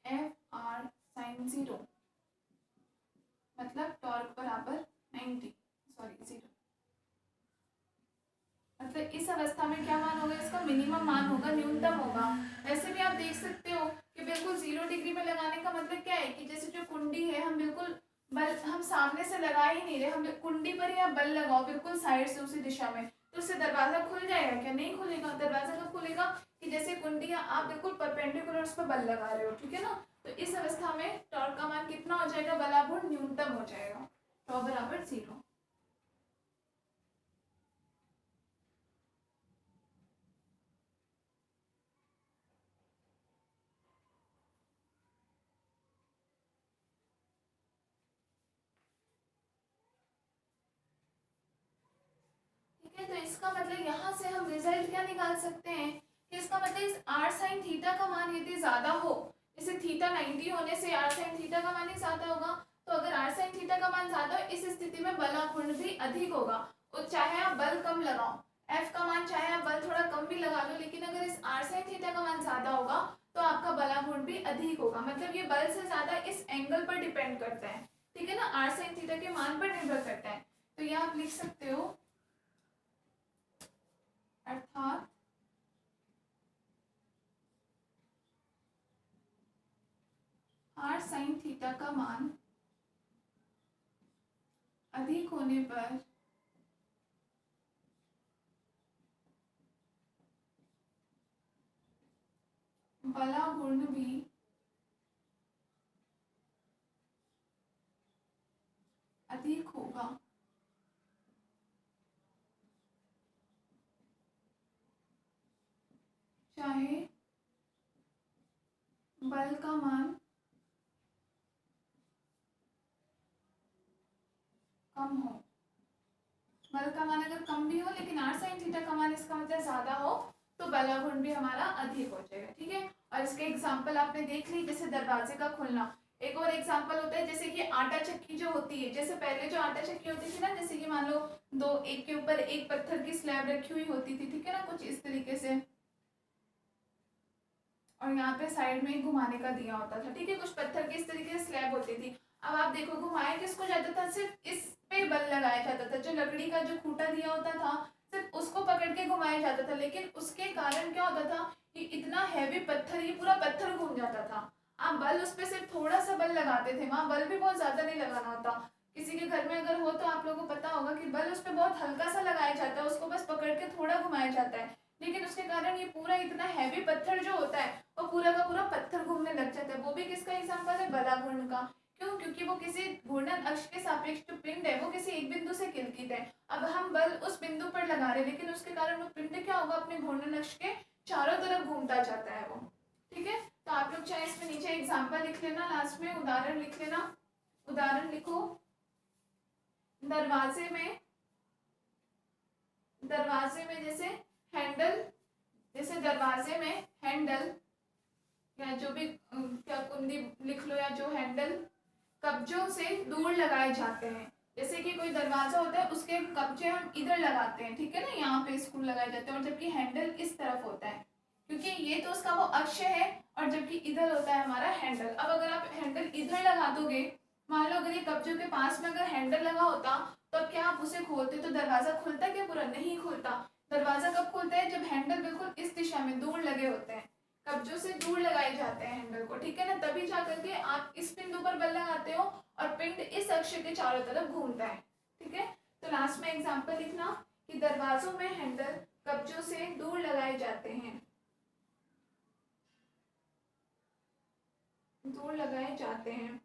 F R साइन 0, मतलब टॉर्क बराबर 90, सॉरी 0। मतलब इस अवस्था में क्या मान होगा, इसका मिनिमम मान होगा, न्यूनतम होगा। वैसे भी आप देख सकते हो कि बिल्कुल 0 डिग्री में लगाने का मतलब क्या है, कि जैसे जो कुंडी है, हम बिल्कुल बल हम सामने से लगा ही नहीं रहे, हम कुंडी पर ही आप बल लगाओ बिल्कुल साइड से उसी दिशा में, तो उससे दरवाजा खुल जाएगा क्या, नहीं खुलेगा। दरवाजा कब खुलेगा, कि जैसे कुंडी है, आप बिल्कुल परपेंडिकुलर उस पर बल लगा रहे हो, ठीक है ना। तो इस अवस्था में टॉर्क का मान कितना हो जाएगा, बलाघूर्ण न्यूनतम हो जाएगा, टॉ बराबर 0। ठीक है, तो इसका मतलब यहाँ से हम रिजल्ट क्या निकाल सकते हैं, कि इसका मतलब इस आर साइन थीटा का मान यदि ज्यादा हो, जैसे थीटा 90 होने से आर साइन थीटा का मान ही ज्यादा होगा, तो अगर आर साइन थीटा का मान ज्यादा हो, इस स्थिति में बलाघूर्ण भी अधिक होगा। और चाहे आप बल कम लगाओ, एफ का मान चाहे आप बल थोड़ा कम भी लगा लो, लेकिन अगर इस आर साइन थीटा का मान ज्यादा होगा तो आपका बलाघूर्ण भी अधिक होगा। मतलब ये बल से ज्यादा इस एंगल पर डिपेंड करता है, ठीक है ना, आर साइन थीटा के मान पर निर्भर करता है। तो ये आप लिख सकते हो, अर्थात आर साइन थीटा का मान अधिक होने पर बलाघूर्ण भी अधिक होगा। चाहे बल का मान कम हो, बल का मान अगर कम भी हो लेकिन r sin थीटा का मान इसका मतलब ज्यादा हो तो बलाघूर्ण भी हमारा अधिक हो जाएगा। ठीक है, और इसके एग्जाम्पल आपने देख ली, जैसे दरवाजे का खुलना। एक और एग्जाम्पल होता है जैसे कि आटा चक्की जो होती है, जैसे पहले जो आटा चक्की होती थी ना, जैसे कि मान लो दो एक के ऊपर एक पत्थर की स्लैब रखी हुई होती थी, ठीक है ना, कुछ इस तरीके से, और यहाँ पे साइड में घुमाने का दिया होता था। ठीक है, कुछ पत्थर की इस तरीके से स्लैब होती थी। अब आप देखो घुमाया किसको जाता था, सिर्फ इस पे बल लगाया जाता था, जो लकड़ी का जो खूंटा दिया होता था सिर्फ उसको पकड़ के घुमाया जाता था, लेकिन उसके कारण क्या होता था कि इतना हैवी पत्थर, ये पूरा पत्थर घूम जाता था। आप बल उस पर सिर्फ थोड़ा सा बल लगाते थे, वहां बल भी बहुत ज्यादा नहीं लगाना होता। किसी के घर में अगर हो तो आप लोगों को पता होगा कि बल उस पर बहुत हल्का सा लगाया जाता है, उसको बस पकड़ के थोड़ा घुमाया जाता है, लेकिन उसके कारण ये पूरा इतना हैवी पत्थर जो होता है वो पूरा का पूरा पत्थर घूमने लग जाता है। वो भी किसका एग्जाम्पल है, बलाघूर्ण का। क्यों, क्योंकि वो किसी घूर्णन अक्ष के सापेक्ष जो पिंड है वो किसी एक बिंदु से किलकित है। अब हम बल उस बिंदु पर लगा रहे हैं, लेकिन उसके कारण वो पिंड क्या होगा, अपने घूर्णन अक्ष के चारों तरफ घूमता जाता है वो। ठीक है, तो आप लोग चाहे इसमें नीचे एग्जाम्पल लिख लेना, लास्ट में उदाहरण लिख लेना। उदाहरण लिखो, दरवाजे में जैसे हैंडल, जैसे दरवाजे में हैंडल या जो भी क्या कुंडी लिख लो, या जो हैंडल कब्जों से दूर लगाए जाते हैं। जैसे कि कोई दरवाजा होता है उसके कब्जे हम इधर लगाते हैं, ठीक है ना, यहाँ पे स्क्रू लगाए जाते हैं, और जबकि हैंडल इस तरफ होता है, क्योंकि ये तो उसका वो अक्ष है, और जबकि इधर होता है हमारा हैंडल। अब अगर आप हैंडल इधर लगा दोगे, मान लो अगर ये कब्जों के पास में अगर हैंडल लगा होता तो अब क्या आप उसे खोलते तो दरवाजा खुलता क्या, पूरा नहीं खुलता। दरवाजा कब खुलता है, जब हैंडल बिल्कुल इस दिशा में दूर लगे होते हैं, कब्जों से दूर लगाए जाते हैं हैंडल को, ठीक है ना, तभी जा करके आप इस बिंदु पर बल लगाते हो और पिंड इस अक्ष के चारों तरफ घूमता है। ठीक है, तो लास्ट में एग्जांपल लिखना कि दरवाजों में हैंडल कब्जों से दूर लगाए जाते हैं, दूर लगाए जाते हैं।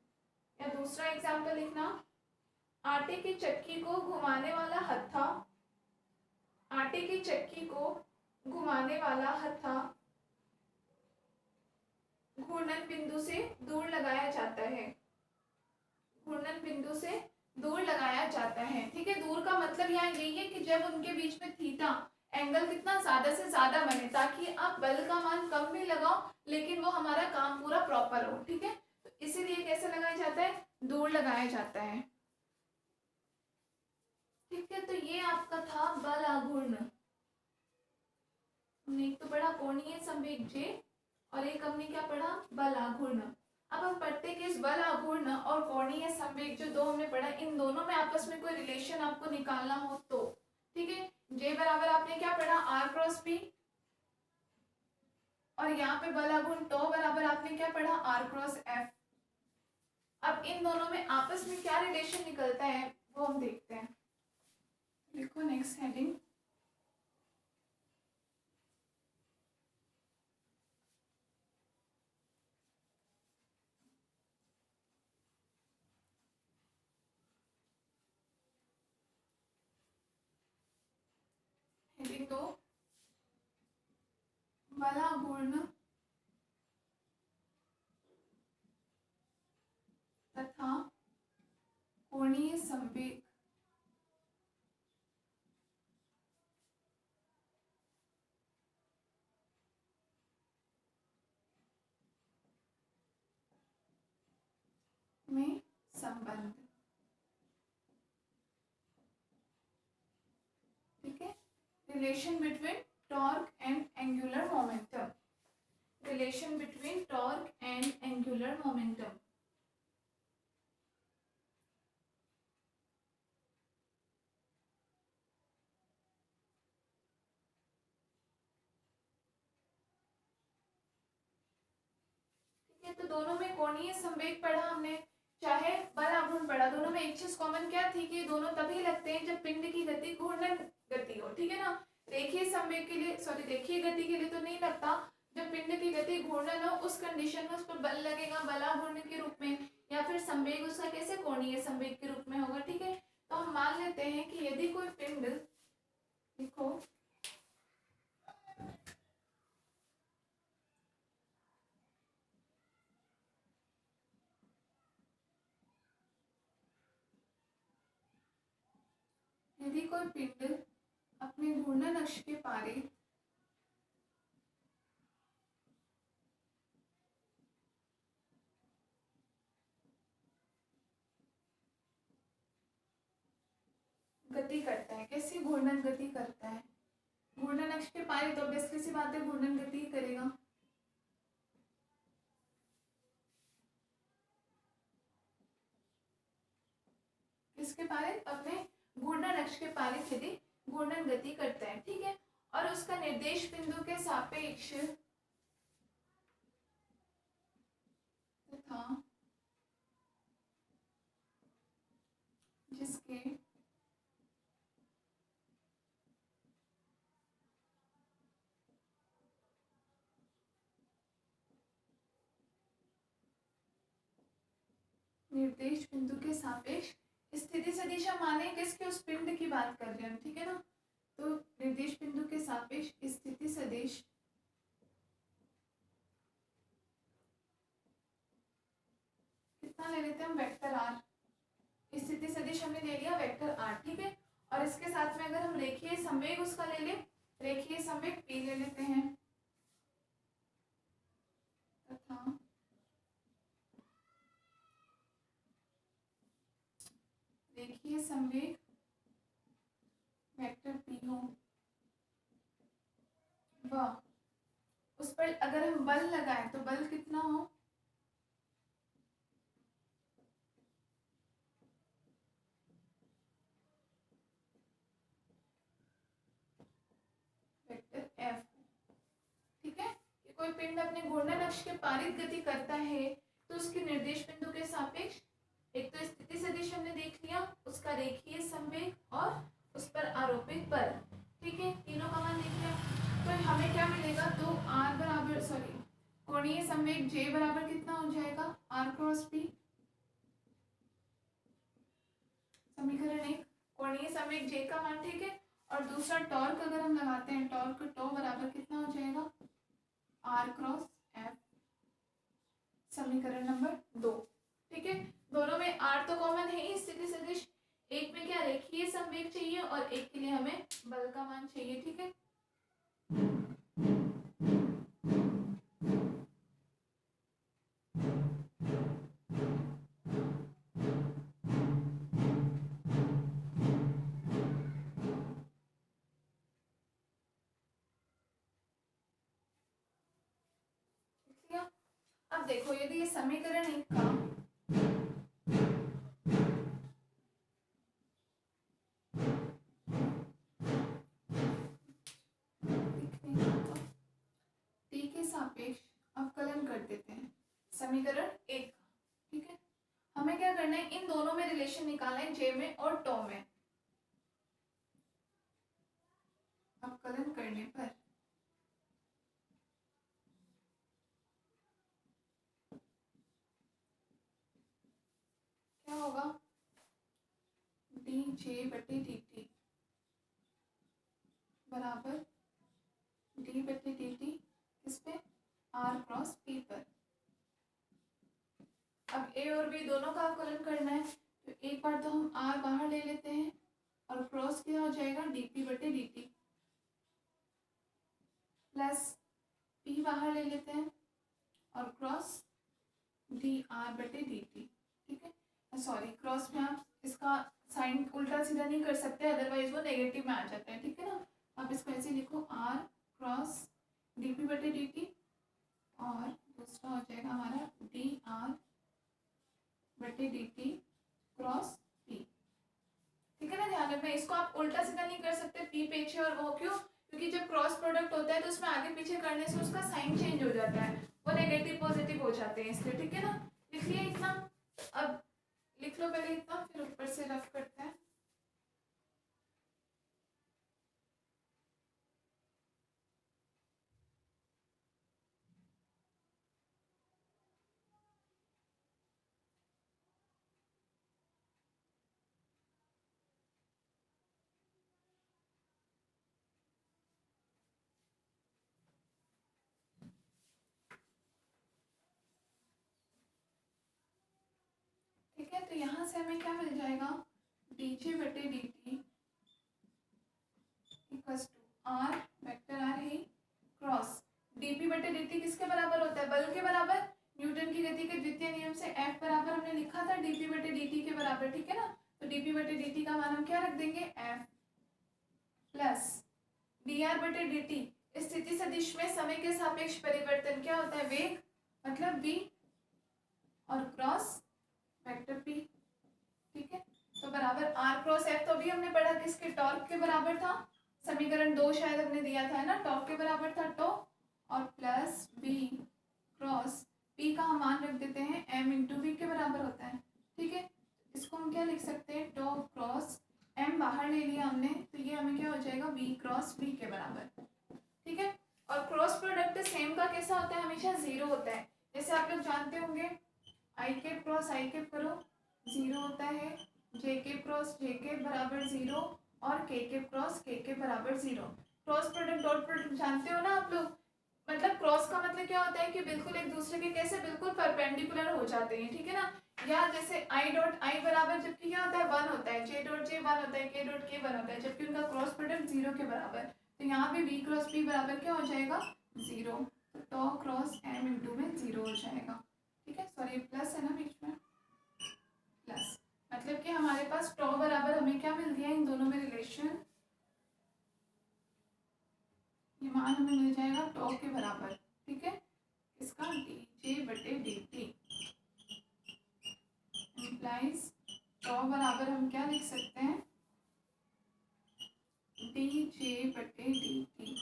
या दूसरा एग्जांपल लिखना, आटे की चक्की को घुमाने वाला हत्था, आटे की चक्की को घुमाने वाला हत्था घूर्णन बिंदु से दूर लगाया जाता है, घूर्णन बिंदु से दूर लगाया जाता है। ठीक है, दूर का मतलब यहाँ यही है कि जब उनके बीच में थीटा एंगल कितना ज्यादा से ज्यादा बने, ताकि आप बल का मान कम भी लगाओ लेकिन वो हमारा काम पूरा प्रॉपर हो। ठीक है, तो इसीलिए कैसे लगाया जाता है, दूर लगाया जाता है। ठीक है, तो ये आपका था बल आघूर्ण। हमने एक तो पढ़ा कोणीय संवेग J, और एक हमने क्या पढ़ा, बल आघूर्ण। अब हम पढ़ते कि इस बल आघूर्ण और कोणीय संवेग जो दो हमने पढ़ा, इन दोनों में आपस में कोई रिलेशन आपको निकालना हो तो, ठीक है, J बराबर आपने क्या पढ़ा, R क्रॉस P, और यहाँ पे बल आघूर्ण टो बराबर आपने क्या पढ़ा, R क्रॉस F। अब इन दोनों में आपस में क्या रिलेशन निकलता है वो हम देखते हैं। देखो नेक्स्ट हेडिंग, हेडिंग 2, बल आघूर्ण तथा कोणीय संवेग में संबंध। ठीक है, relation between torque and angular momentum, relation between torque and angular momentum. ठीक है, तो दोनों में कोणीय संवेग पढ़ा हमने, चाहे बल आघूर्ण पढ़ा, दोनों में एक चीज कॉमन क्या थी कि दोनों तभी लगते हैं जब पिंड की गति घूर्णन गति हो। ठीक है ना, रेखीय संवेग के लिए, सॉरी रेखीय गति के लिए तो नहीं लगता, जब पिंड की गति घूर्णन हो उस कंडीशन में उस पर बल लगेगा बलाघूर्ण के रूप में, या फिर संवेग उसका कैसे कोणीय संवेग के रूप में होगा। ठीक है, तो हम मान लेते हैं कि यदि कोई पिंड, देखो यदि कोई पिंड अपने घूर्णन अक्ष के पारे गति करता है, कैसी घूर्णन गति करता है, घूर्णन अक्ष के पारे, तो ऑब्वियसली सी बात है घूर्णन गति ही करेगा। किसके पारे? अपने घूर्णन अक्ष के पारे यदि घूर्णन गति करता है, ठीक है, और उसका निर्देश बिंदु के सापेक्ष तथा जिसके निर्देश बिंदु के सापेक्ष स्थिति सदिशा माने किसके? उस पिंड की बात कर रहे हैं, ठीक है ना। तो निर्देश बिंदु के सापेक्ष स्थिति सदिश कितना ले लेते हैं हम? Vector R. स्थिति सदिश हमने ले लिया वेक्टर आर, ठीक है, और इसके साथ में अगर हम रेखीय संवेग उसका ले ले, रेखीय संवेग पी ले लेते हैं तथा रेखीय संवेग वेक्टर पी हो, वह उस पर अगर हम बल लगाएं तो बल कितना हो? वेक्टर एफ, ठीक है। कि कोई पिंड अपने घूर्णन अक्ष के पारित गति करता है तो उसके निर्देश बिंदु के सापेक्ष एक तो स्थिति सदिश हमने देख लिया, उसका रेखीय संवेग और उस पर आरोपित बल, ठीक है, तीनों का मान देख लिया। तो हमें क्या मिलेगा? तो आर बराबर कोणीय संवेग जे बराबर कितना हो जाएगा? R cross P. समीकरण 1 कोणीय संवेग जे का मान, ठीक है, और दूसरा टॉर्क अगर हम लगाते हैं, टॉर्क टो बराबर कितना हो जाएगा? R cross F. समीकरण नंबर 2, ठीक है। दोनों में आर तो कॉमन है ही, स्थिति सदिश एक में क्या रेखीय संवेग चाहिए और एक के लिए हमें बल का मान चाहिए, ठीक है। अब देखो यदि ये समीकरण 1 का टी के सापेक्ष अवकलन कर देते हैं, समीकरण 1 का, ठीक है। हमें क्या करना है? इन दोनों में रिलेशन निकालना है, जे में और टो में। अवकलन करने पर क्या होगा? डी जे बटे डी टी बराबर डी बटे डी टी किस पे? आर क्रॉस पी पर। अब ए और बी दोनों का अवकलन करना है, तो एक बार तो हम आर बाहर ले लेते हैं और क्रॉस क्या हो जाएगा? डीपी बटे डी टी प्लस पी बाहर ले लेते हैं और क्रॉस डी आर बटे डी टी, ठीक है। सॉरी, क्रॉस में आप इसका साइन उल्टा सीधा नहीं कर सकते, अदरवाइज वो नेगेटिव में आ जाता है, ठीक है ना। आप इसको ऐसे लिखो, आर क्रॉस डी पी बटे डी टी और दूसरा हो जाएगा हमारा डी आर बटे डी टी क्रॉस पी, ठीक है ना। ध्यान रखना, इसको आप उल्टा सीधा नहीं कर सकते, पी पीछे और वो क्यों? क्योंकि जब क्रॉस प्रोडक्ट होता है तो उसमें आगे पीछे करने से उसका साइन चेंज हो जाता है, वो नेगेटिव पॉजिटिव हो जाते हैं, इसलिए, ठीक है ना। लिखिए इतना, अब लिख लो पहले इतना, फिर ऊपर से रफ करते हैं। ठीक है, तो यहाँ से हमें क्या मिल जाएगा? डी जे बटे D T equals to R vector R ही क्रॉस डीपी बटे dt किसके बराबर होता है, बल के बराबर। न्यूटन की गति के द्वितीय नियम से F बराबर हमने लिखा था dp बटे dt के बराबर, ठीक है ना। तो dp बटे dt का मान हम क्या रख देंगे, F प्लस dr बटे dt। स्थिति सदिश में समय के सापेक्ष परिवर्तन क्या होता है, वेग, मतलब v, और क्रॉस वेक्टर p, ठीक है। तो बराबर r क्रॉस f, तो अभी हमने पढ़ा किसके, टॉर्क के बराबर था। समीकरण 2 शायद हमने दिया था, है ना, टॉर्क के बराबर था टो, और प्लस v क्रॉस p का हम मान रख देते हैं m इंटू वी के बराबर होता है, ठीक है। इसको हम क्या लिख सकते हैं, टो क्रॉस m बाहर ले लिया हमने, तो ये हमें क्या हो जाएगा, v क्रॉस v के बराबर, ठीक है। और क्रॉस प्रोडक्ट सेम का कैसा होता है, हमेशा जीरो होता है। जैसे आप लोग जानते होंगे आई कैप क्रॉस आई कैप करो जीरो होता है, जे कैप क्रॉस जे कैप बराबर जीरो, और के कैप क्रॉस के कैप बराबर zero. Cross product dot product जानते हो ना आप लोग। मतलब क्रॉस का मतलब क्या होता है कि बिल्कुल एक दूसरे के कैसे बिल्कुल परपेंडिकुलर हो जाते हैं, ठीक है ना। या जैसे आई डॉट आई बराबर जबकि क्या होता है, वन होता है, जे डॉट जे वन होता है, के डॉट के वन होता है, जबकि उनका क्रॉस प्रोडक्ट जीरो के बराबर। तो यहाँ पे v क्रॉस p बराबर क्या हो जाएगा, जीरो। तो टॉ क्रॉस m इंटू में जीरो हो जाएगा, ठीक है। सॉरी प्लस है ना बीच में, प्लस मतलब कि हमारे पास टॉ बराबर हमें क्या मिल गया, इन दोनों में रिलेशन, ये मान हमें मिल जाएगा टॉ के बराबर, ठीक है। इसका डी जे बटे डी टी इम्प्लाइज टॉ बराबर हम क्या लिख सकते हैं, डी जे बटे डी टी।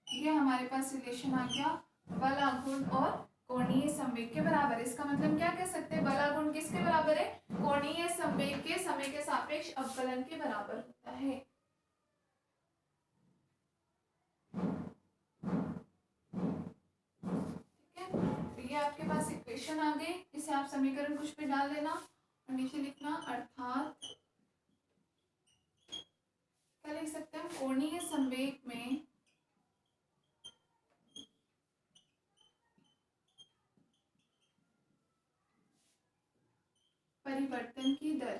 ये हमारे पास रिलेशन आ गया बल आघूर्ण और कोणीय संवेग के बराबर। इसका मतलब क्या कह सकते हैं, बल आघूर्ण किसके बराबर है, कोणीय संवेग के समय के सापेक्ष अवकलन के बराबर होता है। ठीक है, तो ये आपके पास इक्वेशन आ गई, इसे आप समीकरण कुछ पे डाल देना और नीचे लिखना, अर्थात क्या लिख सकते हैं, कोणीय संवेग में परिवर्तन की दर